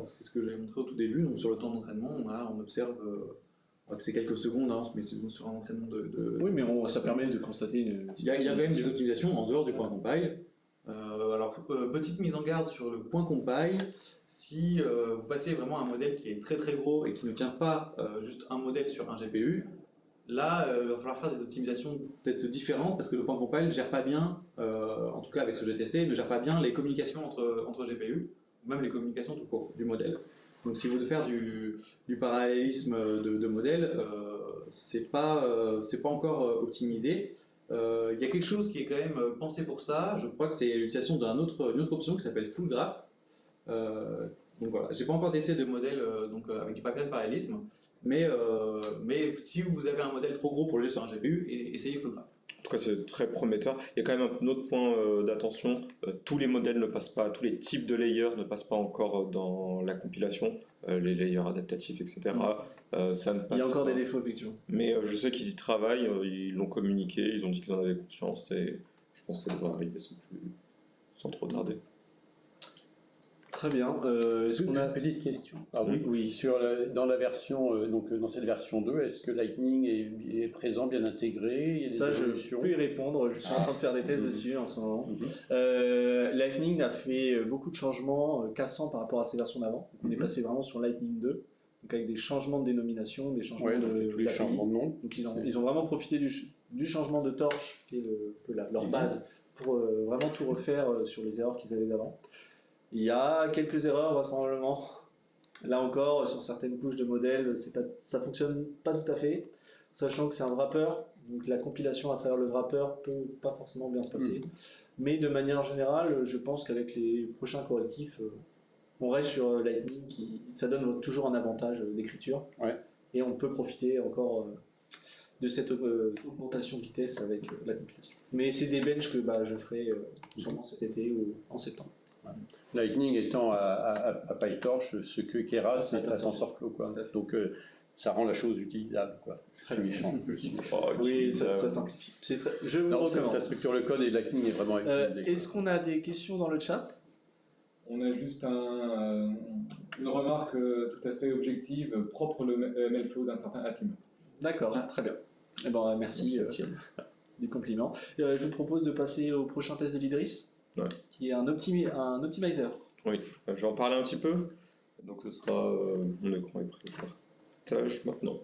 C'est ce que j'avais montré au tout début. Donc sur le temps d'entraînement, on observe que c'est quelques secondes, mais c'est sur un entraînement de... Oui, mais ça permet de constater Il y a quand même des optimisations en dehors du point compile. Alors, petite mise en garde sur le point compile, si vous passez vraiment à un modèle qui est très très gros et qui ne tient pas juste un modèle sur un GPU, là il va falloir faire des optimisations peut-être différentes parce que le point compile ne gère pas bien, en tout cas avec ce que j'ai testé, ne gère pas bien les communications entre GPU, ou même les communications tout court du modèle. Donc si vous voulez faire du parallélisme de modèle, c'est pas encore optimisé. Il y a quelque chose qui est quand même pensé pour ça, je crois que c'est l'utilisation d'une autre option qui s'appelle Full Graph. Donc voilà, j'ai pas encore testé de modèle avec du pipeline parallélisme, mais si vous avez un modèle trop gros pour le jouer sur un GPU, essayez Full Graph. En tout cas, c'est très prometteur. Il y a quand même un autre point d'attention. Tous les modèles ne passent pas, tous les types de layers ne passent pas encore dans la compilation, les layers adaptatifs, etc. Ça ne passe Il y a encore pas. des défauts, effectivement. Mais je sais qu'ils y travaillent, ils l'ont communiqué, ils ont dit qu'ils en avaient conscience et je pense que ça devrait arriver sans trop tarder. Très bien. Est-ce qu'on a... Petite question. Oui. Dans la version, dans cette version 2, est-ce que Lightning est présent, bien intégré? Il y a des Ça, je évolutions? peux y répondre. Je suis en train de faire des tests dessus en ce moment. Mhm. Lightning a fait beaucoup de changements cassants par rapport à ses versions d'avant. On est passé vraiment sur Lightning 2, donc avec des changements de dénomination, des changements Ouais, donc il y a tous les d'API. changements de nom. Donc ils ont vraiment profité du changement de Torch, qui est leur base, pour vraiment tout refaire sur les erreurs qu'ils avaient d'avant. Il y a quelques erreurs vraisemblablement. Là encore, sur certaines couches de modèles, ça fonctionne pas tout à fait, sachant que c'est un wrapper, donc la compilation à travers le wrapper peut pas forcément bien se passer. Mais de manière générale, je pense qu'avec les prochains correctifs, on reste sur Lightning, ça donne toujours un avantage d'écriture. Ouais. Et on peut profiter encore de cette augmentation de vitesse avec la compilation. Mais c'est des benches que je ferai sûrement cet été ou en septembre. Ouais. Lightning étant à PyTorch ce que Keras est à TensorFlow, quoi. Donc ça rend la chose utilisable, quoi. Je suis méchant. Oui, ça simplifie. Je vous recommande. Ça structure le code et Lightning est vraiment utilisé. Est-ce qu'on a des questions dans le chat? On a juste une remarque tout à fait objective, propre le MLflow d'un certain Atim. D'accord, très bien. Eh ben, merci du compliment. Je vous propose de passer au prochain test de l'Idris, qui est un optimizer. Oui, je vais en parler un petit peu. Donc ce sera mon écran est prêt au partage maintenant.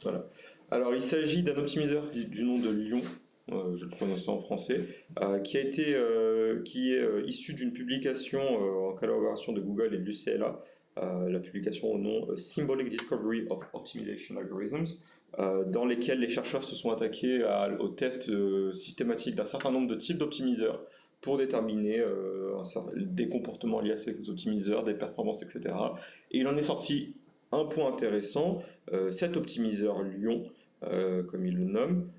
Voilà. Alors il s'agit d'un optimizer du nom de Lyon, je le prononce en français, qui est issu d'une publication en collaboration de Google et de l'UCLA, la publication au nom Symbolic Discovery of Optimization Algorithms, dans lesquels les chercheurs se sont attaqués au test systématique d'un certain nombre de types d'optimiseurs pour déterminer des comportements liés à ces optimiseurs, des performances, etc. Et il en est sorti un point intéressant, cet optimiseur Lyon, comme il le nomme,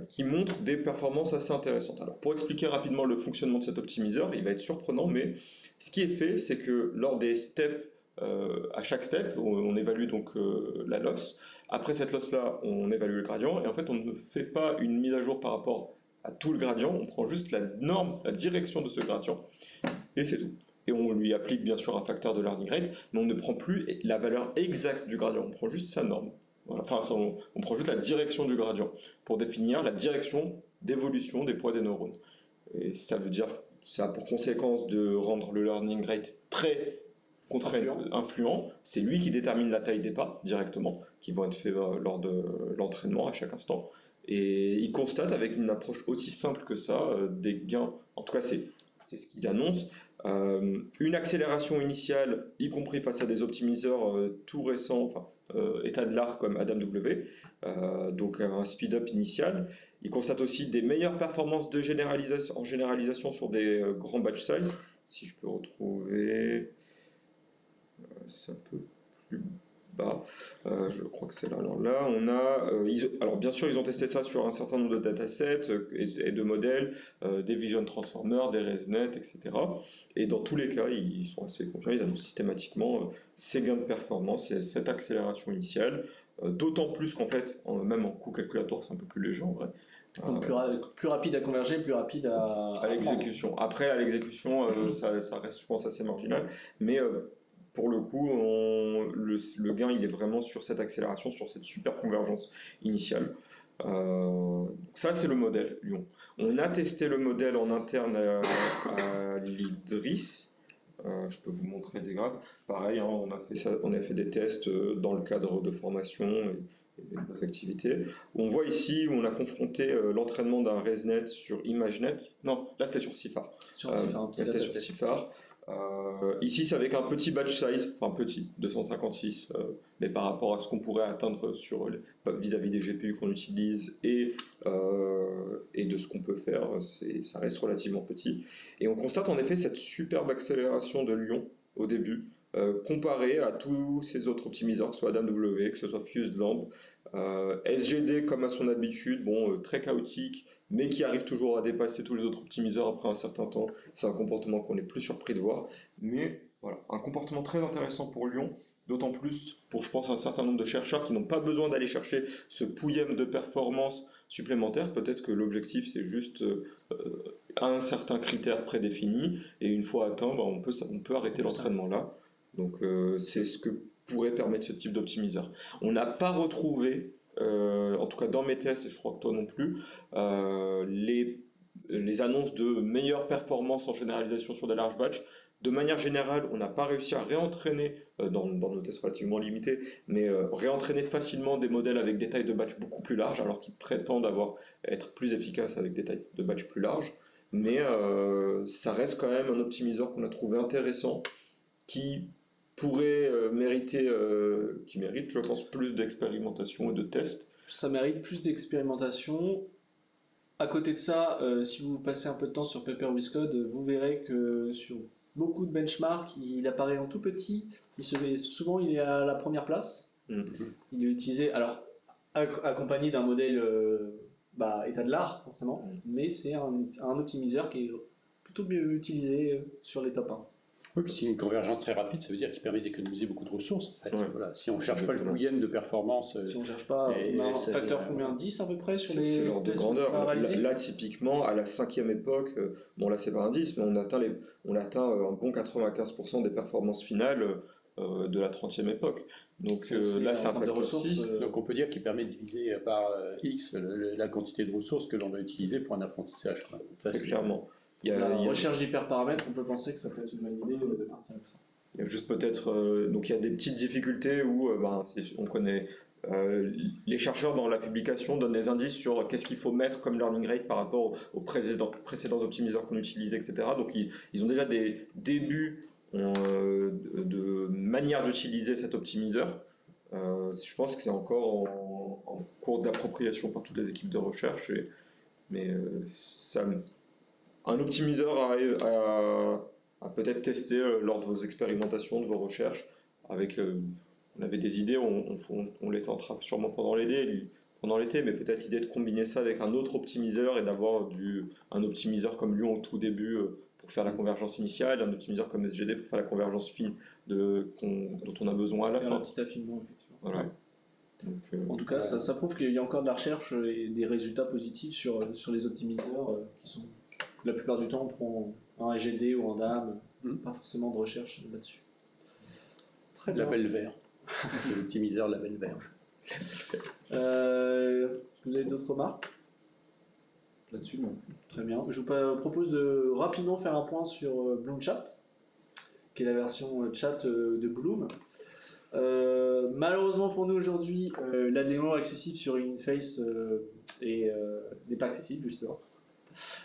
qui montre des performances assez intéressantes. Alors, pour expliquer rapidement le fonctionnement de cet optimiseur, il va être surprenant, mais ce qui est fait, c'est que lors des steps, à chaque step, on évalue donc la loss. Après cette loss-là, on évalue le gradient, et en fait, on ne fait pas une mise à jour par rapport à tout le gradient, on prend juste la norme, la direction de ce gradient, et c'est tout. Et on lui applique bien sûr un facteur de learning rate, mais on ne prend plus la valeur exacte du gradient, on prend juste sa norme. Voilà. Enfin, on prend juste la direction du gradient pour définir la direction d'évolution des poids des neurones. Et ça veut dire, ça a pour conséquence de rendre le learning rate très influent. C'est lui qui détermine la taille des pas directement, qui vont être faits lors de l'entraînement à chaque instant. Et il constate avec une approche aussi simple que ça des gains, en tout cas c'est ce qu'ils annoncent, une accélération initiale, y compris face à des optimiseurs tout récents, enfin état de l'art comme AdamW, donc un speed-up initial. Il constate aussi des meilleures performances en généralisation sur des grands batch size. Si je peux retrouver, c'est un peu plus bas, je crois que c'est là. Alors là, on a, alors bien sûr, ils ont testé ça sur un certain nombre de datasets et de modèles, des Vision Transformers, des ResNet, etc. Et dans tous les cas, ils sont assez confiants, ils annoncent systématiquement ces gains de performance et cette accélération initiale, d'autant plus qu'en fait, même en coût calculatoire, c'est un peu plus léger en vrai. Donc plus rapide à converger, plus rapide à l'exécution. Après, à l'exécution, ça reste, je pense, assez marginal, mais pour le coup, le gain, il est vraiment sur cette accélération, sur cette super convergence initiale. Ça, c'est le modèle Lyon. On a testé le modèle en interne à l'Idris. Je peux vous montrer des graphes. Pareil, hein, on a fait des tests dans le cadre de formation et de nos activités. On voit ici où on a confronté l'entraînement d'un ResNet sur ImageNet. Non, là c'était sur CIFAR. C'était sur CIFAR. Ici, c'est avec un petit batch size, enfin petit, 256, mais par rapport à ce qu'on pourrait atteindre vis-à-vis des GPU qu'on utilise et de ce qu'on peut faire, ça reste relativement petit. Et on constate en effet cette superbe accélération de Lyon au début, comparé à tous ces autres optimiseurs, que ce soit AdamW, que ce soit FusedLamp, SGD comme à son habitude, très chaotique, mais qui arrive toujours à dépasser tous les autres optimiseurs après un certain temps. C'est un comportement qu'on est plus surpris de voir, mais voilà, un comportement très intéressant pour Lyon, d'autant plus pour, je pense, un certain nombre de chercheurs qui n'ont pas besoin d'aller chercher ce pouillème de performance supplémentaire. Peut-être que l'objectif, c'est juste un certain critère prédéfini, et une fois atteint, on peut arrêter l'entraînement là. Donc c'est ce que pourrait permettre ce type d'optimiseur. On n'a pas retrouvé, en tout cas dans mes tests, et je crois que toi non plus, les annonces de meilleures performances en généralisation sur des larges batchs. De manière générale, on n'a pas réussi à réentraîner, dans nos tests relativement limités, mais réentraîner facilement des modèles avec des tailles de batch beaucoup plus larges, alors qu'ils prétendent être plus efficaces avec des tailles de batch plus larges. Mais ça reste quand même un optimiseur qu'on a trouvé intéressant, qui pourrait qui mérite, je pense, plus d'expérimentation et de tests. Ça mérite plus d'expérimentation. À côté de ça, si vous passez un peu de temps sur Paper with Code, vous verrez que sur beaucoup de benchmarks, il apparaît en tout petit. Souvent, il est à la première place. Il est utilisé, alors accompagné d'un modèle état de l'art, forcément, mais c'est un optimiseur qui est plutôt mieux utilisé sur les top 1. Oui, puis s'il y a une convergence très rapide, ça veut dire qu'il permet d'économiser beaucoup de ressources. En fait. Ouais. Voilà. Si on ne cherche pas le pouillème de performance... Si on ne cherche pas, on a un facteur combien, 10 à peu près sur les... C'est l'ordre de grandeur. Là, typiquement, à la 5e époque, bon là c'est pas un 10, mais on atteint un bon 95% des performances finales de la 30e époque. Donc là c'est un facteur 6. Donc on peut dire qu'il permet de diviser par X la quantité de ressources que l'on va utiliser pour un apprentissage. Très clairement. Recherche d'hyperparamètres, on peut penser que ça peut être une bonne idée de partir avec ça. Il y a juste peut-être, donc il y a des petites difficultés où on connaît, les chercheurs dans la publication donnent des indices sur qu'est-ce qu'il faut mettre comme learning rate par rapport aux précédents optimiseurs qu'on utilisait, etc. Donc ils ont déjà des débuts de manière d'utiliser cet optimiseur. Je pense que c'est encore en cours d'appropriation par toutes les équipes de recherche, mais un optimiseur à peut-être tester lors de vos expérimentations, de vos recherches. On avait des idées, on les tentera sûrement pendant l'été, mais peut-être l'idée de combiner ça avec un autre optimiseur et d'avoir un optimiseur comme Lyon au tout début pour faire la convergence initiale, un optimiseur comme SGD pour faire la convergence fine dont on a besoin à la fin. Un petit affinement, effectivement. Voilà. Donc, en tout cas, ça prouve qu'il y a encore de la recherche et des résultats positifs sur les optimiseurs qui sont... La plupart du temps, on prend un SGD ou un DAM, pas forcément de recherche là-dessus. Très bien. Label vert. L'optimiseur label vert. Vous avez d'autres remarques là-dessus? Non. Très bien. Je vous propose de rapidement faire un point sur Bloom Chat, qui est la version chat de Bloom. Malheureusement pour nous aujourd'hui, la démo accessible sur Inface n'est pas accessible justement.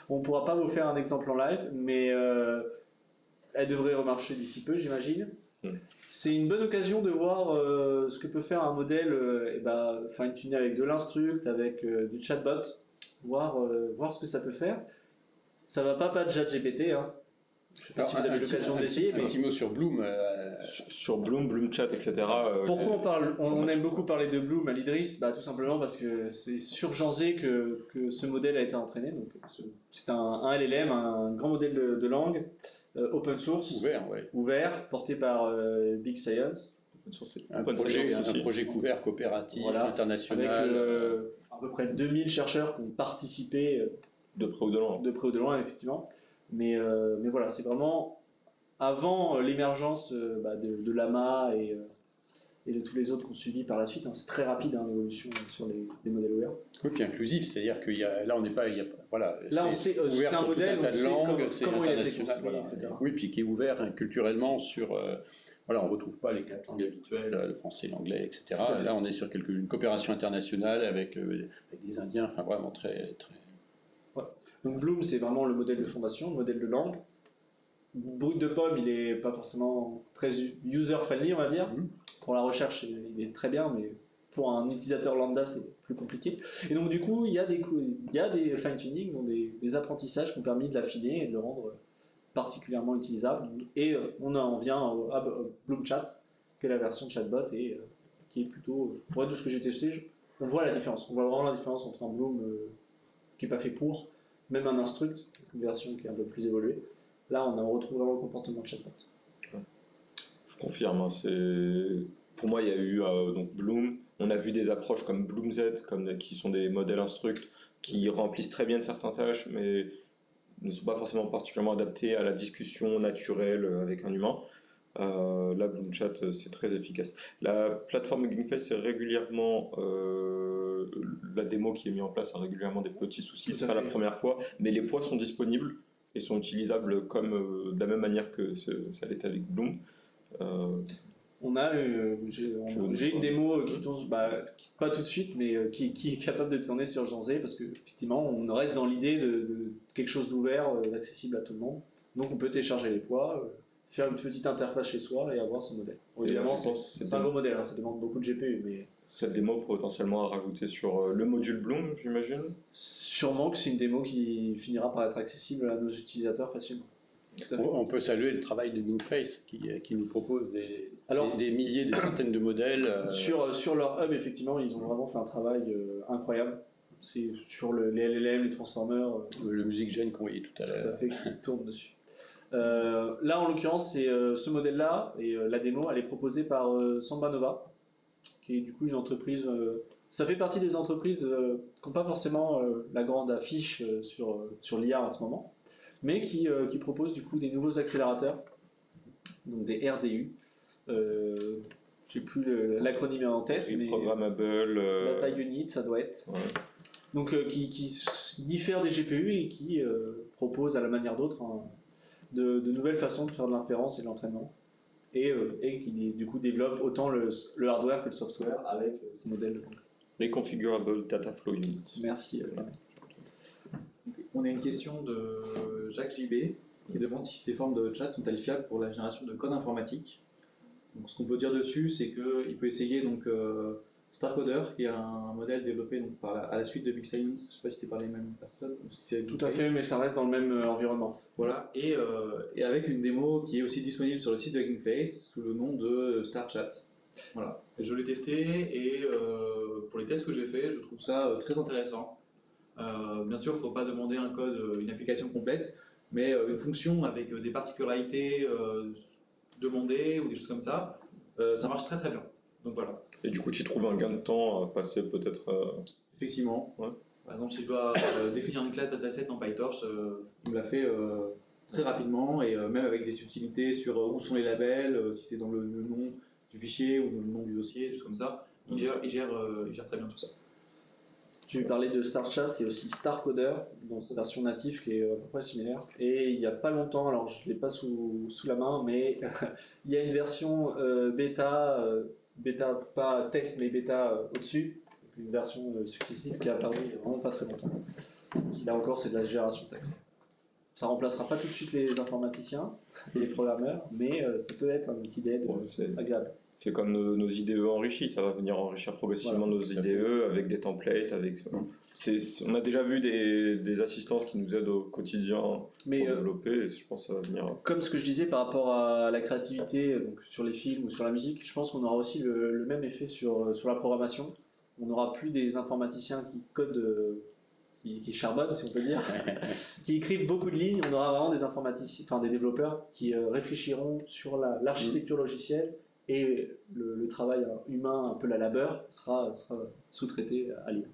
On ne pourra pas vous faire un exemple en live, mais elle devrait remarcher d'ici peu, j'imagine. C'est une bonne occasion de voir ce que peut faire un modèle fine-tuné avec de l'instruct, avec du chatbot, voir ce que ça peut faire. Ça va pas de ChatGPT, hein. Je ne sais pas si vous avez l'occasion d'essayer. Un petit mot sur Bloom. Sur Bloom, Bloom Chat, etc. Pourquoi on aime beaucoup parler de Bloom à l'Idris? Tout simplement parce que c'est sur Janzé que ce modèle a été entraîné. Donc, c'est un LLM, un grand modèle de langue, open source, ouvert, porté par Big Science. Un projet couvert, coopératif, international. Avec à peu près 2000 chercheurs qui ont participé de près ou de loin, effectivement. Mais voilà, c'est vraiment avant l'émergence de Llama et de tous les autres qu'on suivi par la suite. C'est très rapide l'évolution sur les modèles ouverts. Oui, puis inclusif, c'est-à-dire que là on n'est pas, voilà. Là on sait, c'est un modèle, on sait comment il a été construit, voilà. etc. Oui, puis qui est ouvert culturellement sur. Voilà, on ne retrouve pas les quatre langues habituelles, le français, l'anglais, etc. Là, on est sur une coopération internationale avec des Indiens, enfin vraiment très, très. Ouais. Donc Bloom, c'est vraiment le modèle de fondation, le modèle de langue. Brut de pomme, il n'est pas forcément très user-friendly, on va dire. Pour la recherche, il est très bien, mais pour un utilisateur lambda, c'est plus compliqué. Et donc, du coup, il y a des fine-tuning, donc des apprentissages qui ont permis de l'affiner et de le rendre particulièrement utilisable. Et on vient à Bloom Chat, qui est la version de chatbot, et qui est plutôt... Pour de ce que j'ai testé, on voit la différence. On voit vraiment la différence entre un Bloom qui n'est pas fait pour, même un Instruct, une version qui est un peu plus évoluée. Là, on retrouve vraiment le comportement de chatbot. Je confirme, hein, pour moi il y a eu donc Bloom, on a vu des approches comme BloomZ, qui sont des modèles instruct qui remplissent très bien certaines tâches, mais ne sont pas forcément particulièrement adaptés à la discussion naturelle avec un humain. Là, BloomChat, c'est très efficace. La plateforme Hugging Face, c'est régulièrement la démo qui est mise en place a régulièrement des petits soucis. C'est pas la première fois, mais les poids sont disponibles et sont utilisables comme de la même manière que ça l'était avec Bloom. J'ai une démo qui tourne, pas tout de suite, mais qui est capable de tourner sur Jean Z, parce qu'effectivement, on reste dans l'idée de quelque chose d'ouvert, accessible à tout le monde. Donc on peut télécharger les poids, faire une petite interface chez soi et avoir ce modèle. Bon, évidemment, c'est un gros modèle, hein, ça demande beaucoup de GPU. Mais... Cette démo potentiellement à rajouter sur le module Bloom, j'imagine. Sûrement que c'est une démo qui finira par être accessible à nos utilisateurs facilement. On peut saluer le travail de Hugging Face qui nous propose des milliers, des centaines de modèles. Sur leur hub, effectivement, ils ont vraiment fait un travail incroyable. C'est sur les LLM, les transformers. Le Music Gen qu'on voyait tout à l'heure. Tout à fait, qui tourne dessus. Là, en l'occurrence, c'est ce modèle-là, et la démo, elle est proposée par Samba Nova, qui est du coup une entreprise. Ça fait partie des entreprises qui n'ont pas forcément la grande affiche sur l'IA en ce moment, mais qui proposent du coup des nouveaux accélérateurs, donc des RDU. J'ai plus l'acronyme en tête. Reprogrammable. Data Unit, ça doit être. Ouais. Donc qui diffèrent des GPU et qui proposent à la manière d'autres de nouvelles façons de faire de l'inférence et de l'entraînement. Et qui du coup développent autant le hardware que le software avec ces modèles. Reconfigurable Data Flow Unit. Merci. On a une question de Jacques JB qui demande si ces formes de chat sont qualifiables pour la génération de code informatique. Donc, ce qu'on peut dire dessus, c'est qu'il peut essayer StarCoder, qui est un modèle développé donc, à la suite de Big Science. Je ne sais pas si c'est par les mêmes personnes. Ou si c'est tout à fait, mais ça reste dans le même environnement. Voilà, et avec une démo qui est aussi disponible sur le site de Hugging Face sous le nom de StarChat. Voilà. Et je l'ai testé et pour les tests que j'ai fait, je trouve ça très intéressant. Bien sûr, il ne faut pas demander un code, une application complète, mais une fonction avec des particularités demandées ou des choses comme ça, ça marche très très bien. Donc voilà. Et du coup, tu trouves un gain de temps à passer peut-être Effectivement. Ouais. Par exemple, si je dois définir une classe dataset en PyTorch, il me l'a fait très rapidement et même avec des subtilités sur où sont les labels, si c'est dans le nom du fichier ou dans le nom du dossier, des choses comme ça. Il gère très bien tout ça. Tu parlais de StarChat, il y a aussi StarCoder dans sa version native qui est à peu près similaire. Et il n'y a pas longtemps, alors je ne l'ai pas sous la main, mais il y a une version bêta, pas test, mais bêta au-dessus, une version successive qui est apparue il n'y a vraiment pas très longtemps. Qui là encore, c'est de la génération de texte. Ça ne remplacera pas tout de suite les informaticiens et les programmeurs, mais ça peut être un outil d'aide agréable. C'est comme nos IDE enrichis, ça va venir enrichir progressivement nos IDE avec des templates. On a déjà vu des assistances qui nous aident au quotidien pour développer, et je pense que ça va venir. Comme ce que je disais par rapport à la créativité, donc sur les films ou sur la musique, je pense qu'on aura aussi le même effet sur la programmation. On n'aura plus des informaticiens qui codent, qui charbonnent, si on peut dire, qui écrivent beaucoup de lignes. On aura vraiment des informaticiens, enfin des développeurs qui réfléchiront sur l'architecture logicielle. Et le travail humain, un peu la labeur, sera sous-traité à l'IA.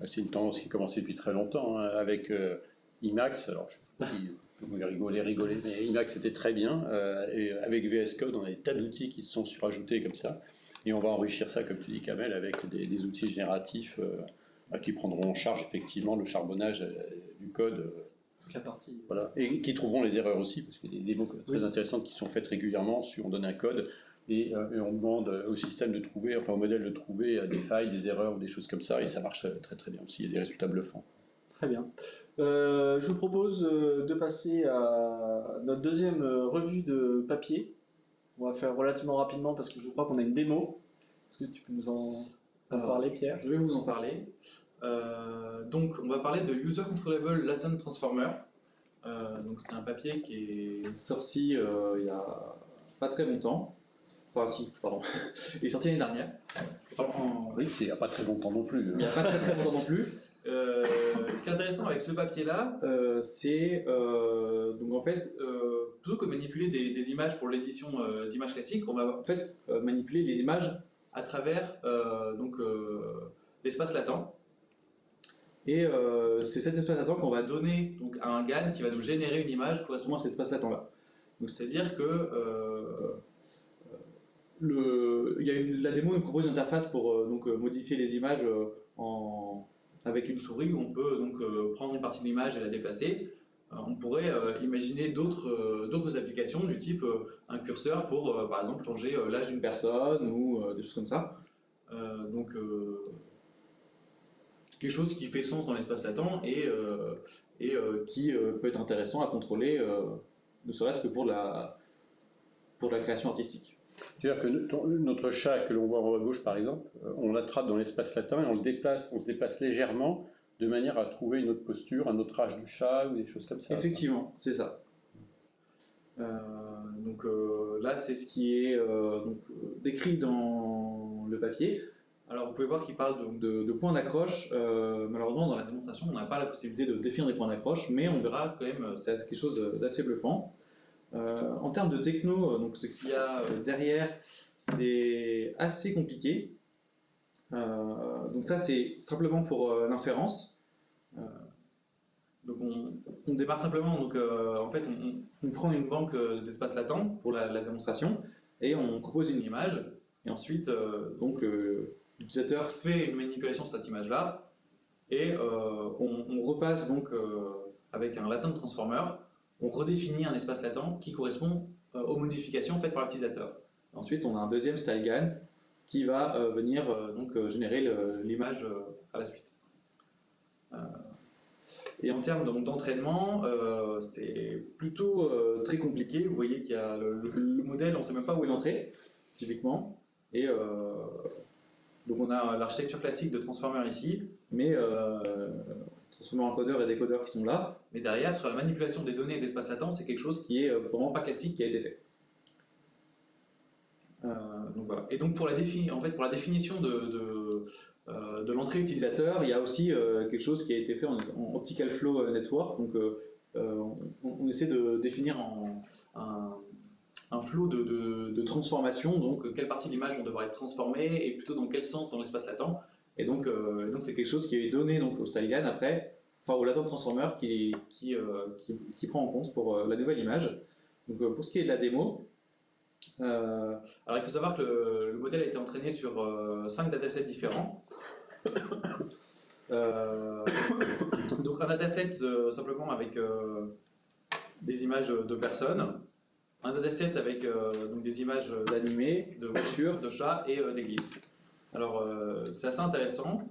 C'est une tendance qui commence depuis très longtemps, hein, avec Emacs. Alors, je ne sais pas si vous voulez rigoler, mais Emacs c'était très bien. Et avec VS Code, on a des tas d'outils qui se sont surajoutés comme ça. Et on va enrichir ça, comme tu dis, Kamel, avec des outils génératifs qui prendront en charge effectivement le charbonnage du code. Toute la partie. Voilà. Et qui trouveront les erreurs aussi, parce qu'il y a des démos très intéressantes qui sont faites régulièrement. On donne un code. Et on demande au système de trouver, enfin au modèle de trouver des failles, des erreurs ou des choses comme ça, et ça marche très très bien aussi, il y a des résultats bluffants. Très bien. Je vous propose de passer à notre deuxième revue de papier. On va faire relativement rapidement parce que je crois qu'on a une démo. Est-ce que tu peux nous en parler, Pierre? Je vais vous en parler. Donc on va parler de User Controllable Latent Transformer. Donc c'est un papier qui est sorti il y a pas très longtemps. Enfin, si, pardon. Il est sorti l'année dernière. Oui, c'est il n'y a pas très longtemps non plus. Il n'y a pas très très longtemps non plus. Ce qui est intéressant avec ce papier-là, c'est donc en fait, plutôt que de manipuler des images pour l'édition d'images classiques, on va en fait manipuler les images à travers l'espace latent. Et c'est cet espace latent qu'on va donner donc, à un GAN qui va nous générer une image correspondant à cet espace latent-là. Donc c'est-à-dire que la démo nous propose une interface pour modifier les images avec une souris où on peut prendre une partie de l'image et la déplacer. On pourrait imaginer d'autres applications du type un curseur pour par exemple changer l'âge d'une personne ou des choses comme ça. Quelque chose qui fait sens dans l'espace latent et qui peut être intéressant à contrôler, ne serait-ce que pour la création artistique. C'est-à-dire que notre chat que l'on voit en haut à gauche par exemple, on l'attrape dans l'espace latent et on se déplace légèrement de manière à trouver une autre posture, un autre âge du chat ou des choses comme ça. Effectivement, c'est ça. Là, c'est ce qui est décrit dans le papier. Alors, vous pouvez voir qu'il parle de points d'accroche. Malheureusement, dans la démonstration, on n'a pas la possibilité de définir des points d'accroche, mais on verra quand même, c'est quelque chose d'assez bluffant. En termes de techno, donc ce qu'il y a derrière, c'est assez compliqué. Donc ça, c'est simplement pour l'inférence. Donc on démarre simplement. Donc en fait, on prend une banque d'espace latent pour la démonstration et on propose une image. Et ensuite, l'utilisateur fait une manipulation de cette image-là et on repasse donc avec un latent transformer. On redéfinit un espace latent qui correspond aux modifications faites par l'utilisateur. Ensuite, on a un deuxième style GAN qui va venir générer l'image à la suite. Et en termes d'entraînement, c'est plutôt très compliqué. Vous voyez qu'il y a le modèle, on ne sait même pas où est l'entrée, typiquement. Et donc on a l'architecture classique de transformer ici, mais transformer encodeur et décodeur qui sont là. Mais derrière, sur la manipulation des données d'espace latent, c'est quelque chose qui est vraiment pas classique qui a été fait. Donc voilà. Et donc pour la définition de l'entrée utilisateur, il y a aussi quelque chose qui a été fait en Optical Flow Network. Donc on essaie de définir un flow de transformation, donc quelle partie de l'image devra être transformée et plutôt dans quel sens dans l'espace latent. Et donc c'est quelque chose qui est donné donc, au StyleGAN après, enfin au latent transformer qui prend en compte pour la nouvelle image. Donc pour ce qui est de la démo, alors il faut savoir que le modèle a été entraîné sur 5 datasets différents. Donc un dataset simplement avec des images de personnes, un dataset avec donc des images d'animés, de voitures, de chats et d'églises. Alors c'est assez intéressant.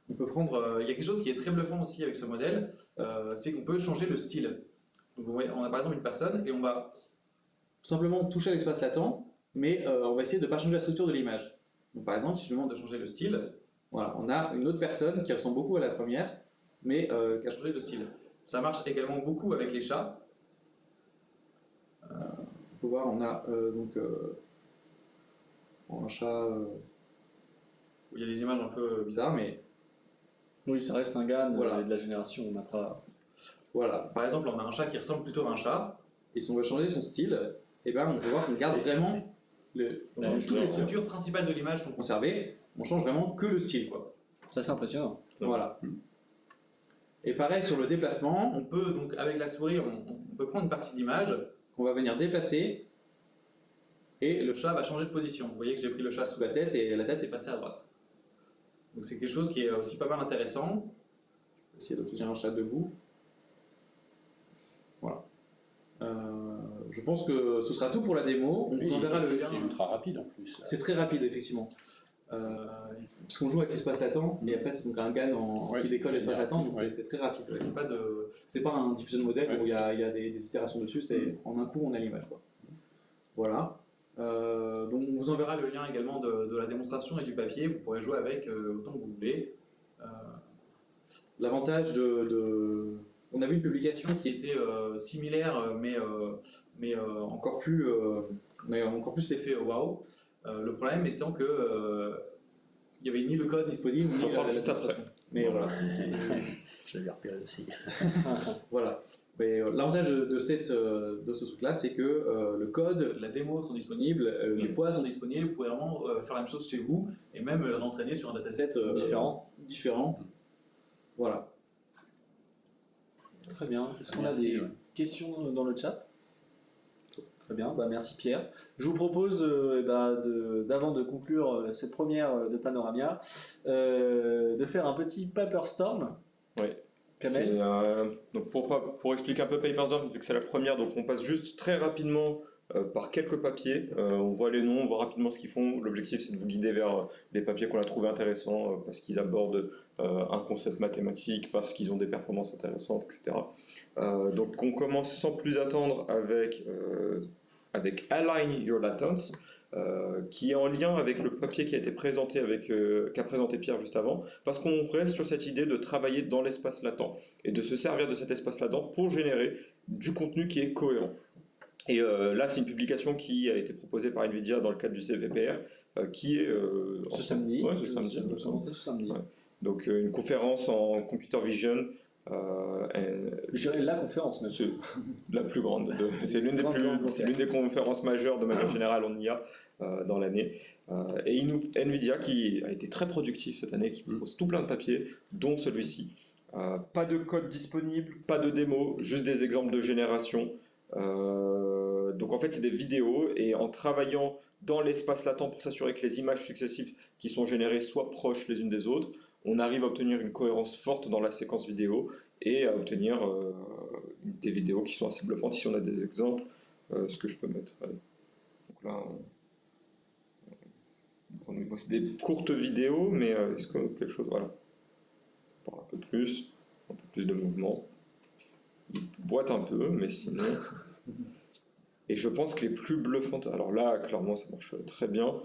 On peut prendre, il y a quelque chose qui est très bluffant aussi avec ce modèle, c'est qu'on peut changer le style. Donc on a par exemple une personne et on va simplement toucher à l'espace latent, mais on va essayer de ne pas changer la structure de l'image. Donc par exemple, si je demande de changer le style, voilà, on a une autre personne qui ressemble beaucoup à la première, mais qui a changé de style. Ça marche également beaucoup avec les chats. On peut voir, on a un chat où il y a des images un peu bizarres, mais Oui, ça reste un GAN Voilà. de la génération, on n'a pas... voilà. Par exemple, on a un chat qui ressemble plutôt à un chat, et si on veut changer son style, et ben on peut voir qu'on garde vraiment toutes les structures principales de l'image sont conservées, on change vraiment que le style, quoi. Ça, c'est impressionnant. Voilà. Et pareil sur le déplacement, on peut donc avec la souris, on peut prendre une partie de l'image qu'on va venir déplacer et le chat va changer de position. Vous voyez que j'ai pris le chat sous la tête et la tête est passée à droite. Donc c'est quelque chose qui est aussi pas mal intéressant. Je vais essayer d'obtenir un chat debout. Voilà. Je pense que ce sera tout pour la démo. On vous enverra le lien. C'est ultra rapide en plus. C'est très rapide effectivement. Parce qu'on joue avec l'espace latent et après c'est donc un GAN qui décolle l'espace latent, donc c'est très rapide. Il y a pas de... C'est pas un diffusion model où il y a des itérations dessus, c'est en un coup on a l'image. Voilà. Donc on vous enverra le lien également de la démonstration et du papier, vous pourrez jouer avec autant que vous voulez. L'avantage on a vu une publication qui était similaire mais encore plus on a encore plus l'effet waouh. Le problème étant que il n'y avait ni le code disponible, ni J'en parle juste après. Mais voilà. Je l'avais repéré aussi. Voilà. Mais l'avantage de ce truc-là, c'est que le code, la démo sont disponibles, les poids sont disponibles, vous pouvez vraiment faire la même chose chez vous et même rentraîner sur un dataset différent. Voilà. Très bien. Est-ce qu'on a Merci, des ouais. questions dans le chat? Très bien, merci Pierre. Je vous propose, d'avant de conclure cette première de Panoramia, de faire un petit Paperstorm. Ouais. Kamel. Donc pour expliquer un peu Paperstorm, vu que c'est la première, donc on passe juste très rapidement par quelques papiers. On voit les noms, on voit rapidement ce qu'ils font. L'objectif, c'est de vous guider vers des papiers qu'on a trouvés intéressants parce qu'ils abordent un concept mathématique, parce qu'ils ont des performances intéressantes, etc. Donc on commence sans plus attendre avec Align Your Latents, qui est en lien avec le papier qui a été présenté qu'a présenté Pierre juste avant, parce qu'on reste sur cette idée de travailler dans l'espace latent et de se servir de cet espace latent pour générer du contenu qui est cohérent. Et là, c'est une publication qui a été proposée par NVIDIA dans le cadre du CVPR, qui est Ce samedi. Ouais, ce samedi. Ce samedi. Ouais. Donc une conférence en computer vision. Je dirais la conférence même. C'est la plus grande. C'est l'une des conférences majeures de manière générale en IA dans l'année. Et NVIDIA qui a été très productif cette année, qui propose tout plein de papiers, dont celui-ci. Pas de code disponible, pas de démo, juste des exemples de génération. Donc en fait c'est des vidéos et en travaillant dans l'espace latent pour s'assurer que les images successives qui sont générées soient proches les unes des autres, on arrive à obtenir une cohérence forte dans la séquence vidéo et à obtenir des vidéos qui sont assez bluffantes. Ici on a des exemples, ce que je peux mettre. Allez. Donc là, c'est des courtes vidéos, mais est-ce que quelque chose, voilà, on parle un peu plus de mouvement. Il boite un peu, mais sinon. Et je pense que les plus bluffantes, alors là, clairement, ça marche très bien.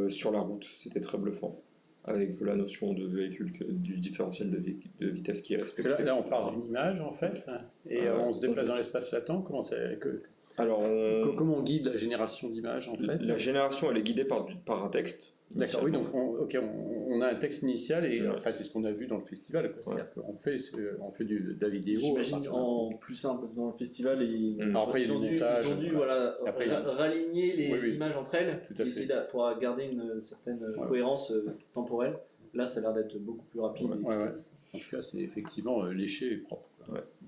Sur la route, c'était très bluffant. Avec la notion de véhicule, du différentiel de vitesse qui est respecté. Là, on parle d'une image, en fait, et on se déplace dans l'espace latent. Alors, comment on guide la génération d'images, en fait? La génération, elle est guidée par un texte. D'accord, oui, donc on a un texte initial, et enfin, c'est ce qu'on a vu dans le festival. C'est-à-dire qu'on fait de la vidéo. J'imagine en plus simple, parce que dans le festival, ils ont dû raligner les images entre elles, pour garder une certaine cohérence temporelle. Là, ça a l'air d'être beaucoup plus rapide. En tout cas, c'est effectivement léché et propre.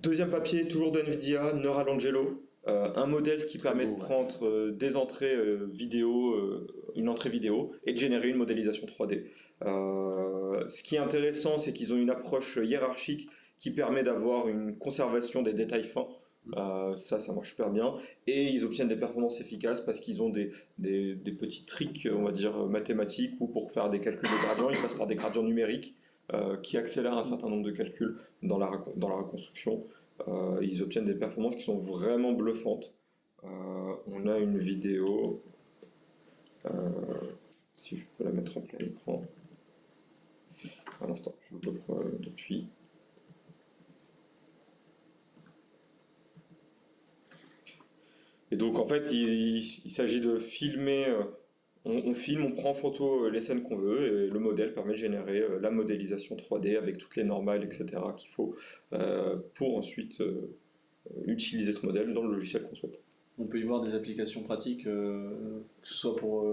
Deuxième papier, toujours de NVIDIA, Neuralangelo. Un modèle qui permet de prendre des entrées vidéo, une entrée vidéo, et de générer une modélisation 3D. Ce qui est intéressant, c'est qu'ils ont une approche hiérarchique qui permet d'avoir une conservation des détails fins. Ça marche super bien. Et ils obtiennent des performances efficaces parce qu'ils ont des petits tricks, on va dire, mathématiques, où pour faire des calculs de gradients, ils passent par des gradients numériques qui accélèrent un certain nombre de calculs dans la reconstruction. Ils obtiennent des performances qui sont vraiment bluffantes. On a une vidéo, si je peux la mettre en plein écran. Un instant, je vous l'offre depuis. Et donc en fait, il s'agit de filmer. On filme, on prend en photo les scènes qu'on veut et le modèle permet de générer la modélisation 3D avec toutes les normales, etc. qu'il faut pour ensuite utiliser ce modèle dans le logiciel qu'on souhaite. On peut y voir des applications pratiques, que ce soit pour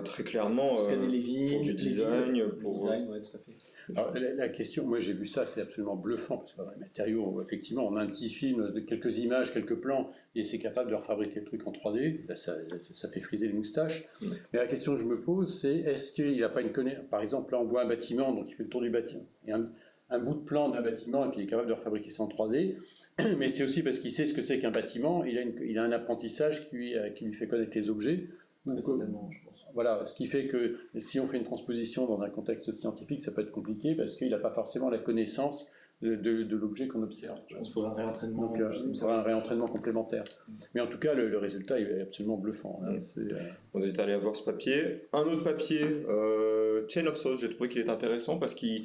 très clairement scanner les villes, pour du design, ouais, tout à fait. Alors, la question, moi j'ai vu ça, c'est absolument bluffant, parce que dans les matériaux, effectivement, on a un petit film de quelques images, quelques plans, et c'est capable de refabriquer le truc en 3D, ça fait friser les moustaches. Mais la question que je me pose, c'est est-ce qu'il n'a pas une connaissance? Par exemple, là on voit un bâtiment, donc il fait le tour du bâtiment, et un bout de plan d'un bâtiment, et puis il est capable de refabriquer ça en 3D, mais c'est aussi parce qu'il sait ce que c'est qu'un bâtiment, il a un apprentissage qui lui fait connaître les objets. Donc, certainement, je pense. Voilà, ce qui fait que si on fait une transposition dans un contexte scientifique, ça peut être compliqué parce qu'il n'a pas forcément la connaissance de l'objet qu'on observe. Je pense qu'il faudra un réentraînement. Donc, il faudra un réentraînement complémentaire. Mais en tout cas, le résultat est absolument bluffant. On est allé voir ce papier. Un autre papier, Chain of Thought, j'ai trouvé qu'il est intéressant parce qu'il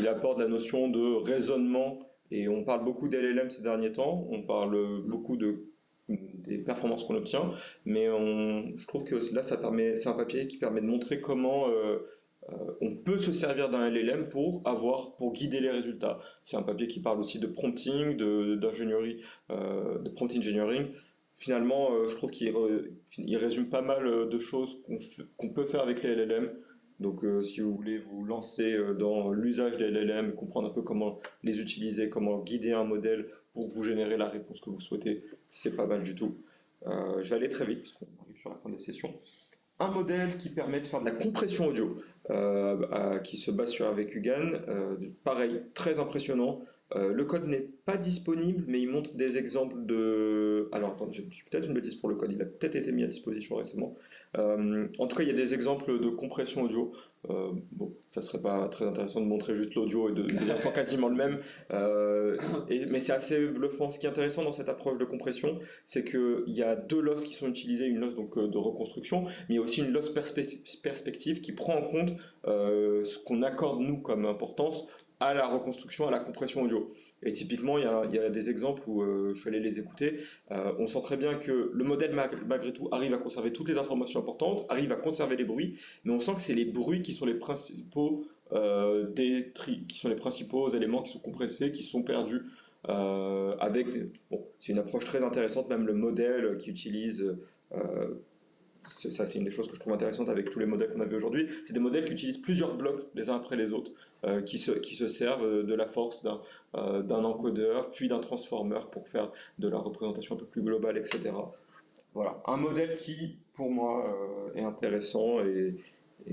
apporte la notion de raisonnement. Et on parle beaucoup d'LLM ces derniers temps. On parle beaucoup de des performances qu'on obtient, mais je trouve que là, c'est un papier qui permet de montrer comment on peut se servir d'un LLM pour guider les résultats. C'est un papier qui parle aussi de prompting, d'ingénierie, de prompt engineering. Finalement, je trouve qu'il résume pas mal de choses qu'on peut faire avec les LLM. Donc, si vous voulez vous lancer dans l'usage des LLM, comprendre un peu comment les utiliser, comment guider un modèle pour vous générer la réponse que vous souhaitez, c'est pas mal du tout. Je vais aller très vite parce qu'on arrive sur la fin de la session. Un modèle qui permet de faire de la compression audio, qui se base sur un VQGAN, pareil, très impressionnant. Le code n'est pas disponible, mais il montre des exemples de... Alors, attends, j'ai peut-être une bêtise pour le code, il a peut-être été mis à disposition récemment. En tout cas, il y a des exemples de compression audio. Bon, ça serait pas très intéressant de montrer juste l'audio et de faire quasiment le même, mais c'est assez bluffant. Ce qui est intéressant dans cette approche de compression, c'est qu'il y a deux losses qui sont utilisées, une losse donc, de reconstruction, mais il y a aussi une losse perspective qui prend en compte ce qu'on accorde nous comme importance à la reconstruction, à la compression audio. Et typiquement, il y a des exemples où je suis allé les écouter. On sent très bien que le modèle, malgré tout, arrive à conserver toutes les informations importantes, arrive à conserver les bruits, mais on sent que c'est les bruits qui sont les principaux éléments qui sont compressés, qui sont perdus. C'est une approche très intéressante, même le modèle qui utilise... ça, c'est une des choses que je trouve intéressante avec tous les modèles qu'on a vus aujourd'hui. C'est des modèles qui utilisent plusieurs blocs les uns après les autres, qui se servent de la force d'un encodeur, puis d'un transformer pour faire de la représentation un peu plus globale, etc. Voilà, un modèle qui, pour moi, est intéressant et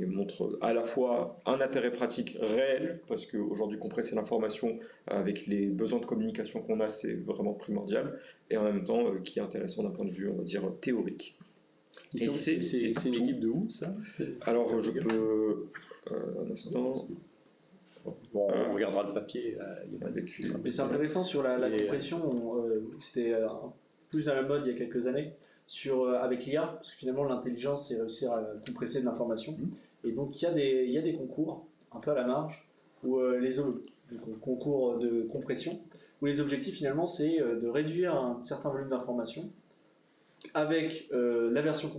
montre à la fois un intérêt pratique réel, parce qu'aujourd'hui compresser l'information avec les besoins de communication qu'on a, c'est vraiment primordial, et en même temps qui est intéressant d'un point de vue, on va dire, théorique. Et c'est une équipe de où, ça? Alors, je peux... un instant... Bon, on regardera le papier. Mais c'est intéressant sur la compression, c'était plus à la mode il y a quelques années, avec l'IA, parce que finalement l'intelligence c'est réussir à compresser de l'information. Et donc il y a des concours, un peu à la marge, où concours de compression, où les objectifs finalement c'est de réduire un certain volume d'informations avec la version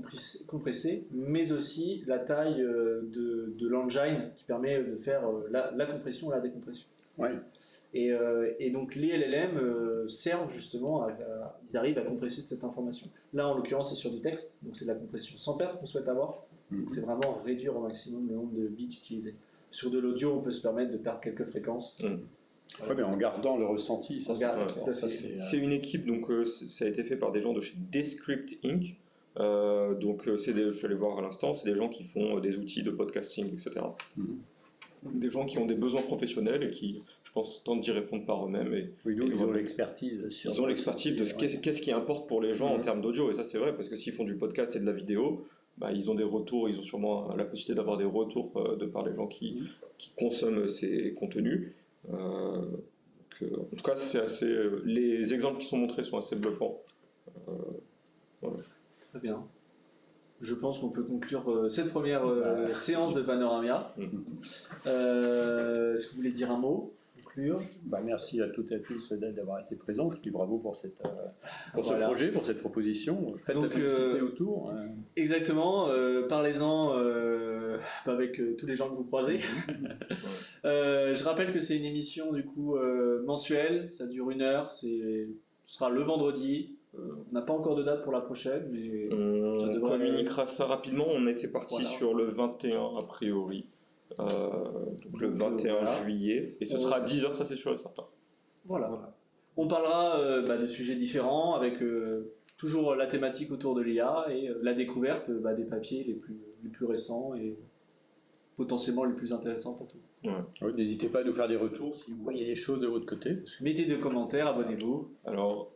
compressée, mais aussi la taille de l'engine qui permet de faire la compression et la décompression. Ouais. Et donc les LLM servent justement, ils arrivent à compresser cette information. Là en l'occurrence c'est sur du texte, donc c'est de la compression sans perte qu'on souhaite avoir. Donc c'est vraiment réduire au maximum le nombre de bits utilisés. Sur de l'audio on peut se permettre de perdre quelques fréquences. Ouais, mais en gardant le ressenti, c'est une équipe, donc ça a été fait par des gens de chez Descript Inc. Je suis allé voir à l'instant, c'est des gens qui font des outils de podcasting, etc. Des gens qui ont des besoins professionnels et qui, je pense, tentent d'y répondre par eux-mêmes. Ils ont l'expertise. Ils ont l'expertise de qu'est-ce qui importe pour les gens en termes d'audio, et ça c'est vrai, parce que s'ils font du podcast et de la vidéo, ils ont des retours, ils ont sûrement la possibilité d'avoir des retours de par les gens qui consomment ces contenus. En tout cas, les exemples qui sont montrés sont assez bluffants. Voilà. Très bien. Je pense qu'on peut conclure cette première séance de Panoramia. Est-ce que vous voulez dire un mot? Conclure. Merci à toutes et à tous d'avoir été présents, et puis bravo pour ce projet, pour cette proposition. Faites la publicité autour. Exactement, parlez-en avec tous les gens que vous croisez. Je rappelle que c'est une émission du coup mensuelle, ça dure 1 heure, ce sera le vendredi. On n'a pas encore de date pour la prochaine, mais on communiquera ça rapidement. On était parti sur le 21 a priori. Donc le 21 juillet, et ce sera à 10h, ça c'est sûr et certain. Voilà. On parlera de sujets différents avec toujours la thématique autour de l'IA et la découverte des papiers les plus récents et potentiellement les plus intéressants pour tout. Ouais, n'hésitez pas à nous faire des retours si vous voyez des choses de votre côté. Mettez des commentaires, abonnez-vous. Alors,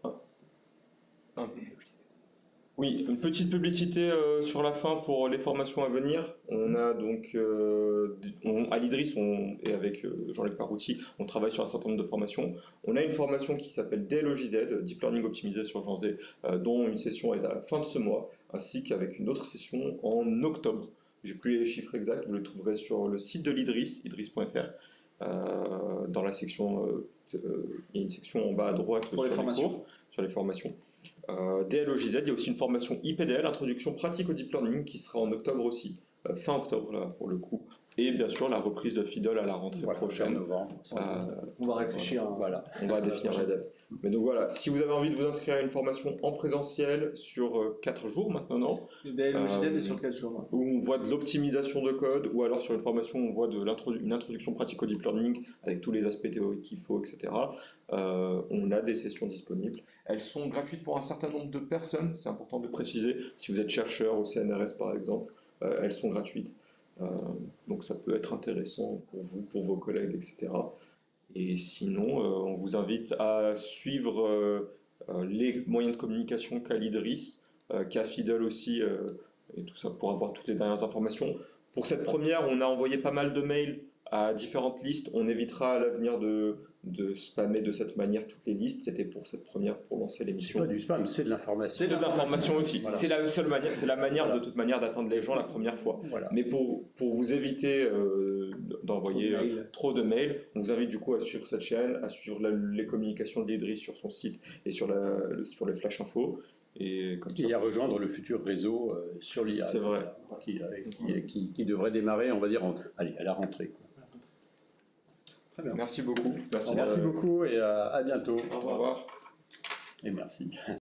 oui, une petite publicité sur la fin pour les formations à venir. On a donc, à l'IDRIS, et avec Jean-Luc Parouti, on travaille sur un certain nombre de formations. On a une formation qui s'appelle DLOJZ, Deep Learning Optimisé sur Jean Z, dont une session est à la fin de ce mois, ainsi qu'avec une autre session en octobre. J'ai plus les chiffres exacts, vous les trouverez sur le site de l'IDRIS, idris.fr. Dans la section, il y a une section en bas à droite sur les formations. DLOJZ, il y a aussi une formation IPDL, Introduction pratique au Deep Learning, qui sera en octobre aussi, fin octobre là, pour le coup. Et bien sûr, la reprise de Fiddle à la rentrée prochaine. Novembre. On va réfléchir. Voilà. On va définir la date. Mais donc voilà, si vous avez envie de vous inscrire à une formation en présentiel sur 4 jours maintenant, Le DLOJZ est sur 4 jours. où on voit de l'optimisation de code, ou alors sur une formation où on voit une introduction pratique au deep learning avec tous les aspects théoriques qu'il faut, etc. On a des sessions disponibles. Elles sont gratuites pour un certain nombre de personnes, c'est important de préciser. Si vous êtes chercheur au CNRS par exemple, elles sont gratuites. Donc ça peut être intéressant pour vous, pour vos collègues, etc. Et sinon, on vous invite à suivre les moyens de communication qu'a l'IDRIS, qu'a Fiddle aussi, et tout ça pour avoir toutes les dernières informations. Pour cette première, on a envoyé pas mal de mails à différentes listes. On évitera à l'avenir de spammer de cette manière toutes les listes. C'était pour cette première, pour lancer C'est l'émission. pas du spam, c'est de l'information. C'est de l'information aussi. Voilà. C'est la seule manière, c'est la manière Voilà. de toute manière d'atteindre les gens la première fois. Voilà. Mais pour vous éviter d'envoyer trop de mails, on vous invite du coup à suivre cette chaîne, à suivre les communications de l'IDRIS sur son site et sur les flash infos. Et comme ça, Et à rejoindre le futur réseau sur l'IA. C'est vrai. Qui devrait démarrer, on va dire, à la rentrée. Quoi. Très bien. merci beaucoup. Merci beaucoup et à bientôt. Au revoir. Et merci.